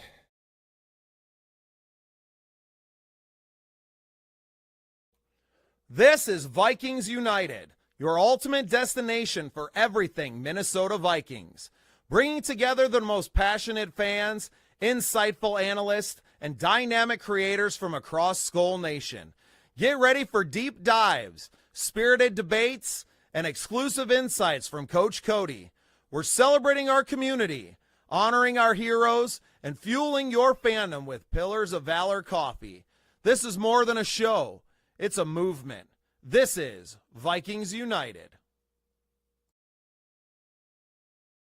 This is Vikings United, your ultimate destination for everything Minnesota Vikings. Bringing together the most passionate fans, insightful analysts, and dynamic creators from across Skull Nation. Get ready for deep dives, spirited debates, and exclusive insights from Coach Cody. We're celebrating our community, honoring our heroes, and fueling your fandom with Pillars of Valor coffee. This is more than a show. It's a movement. This is Vikings United.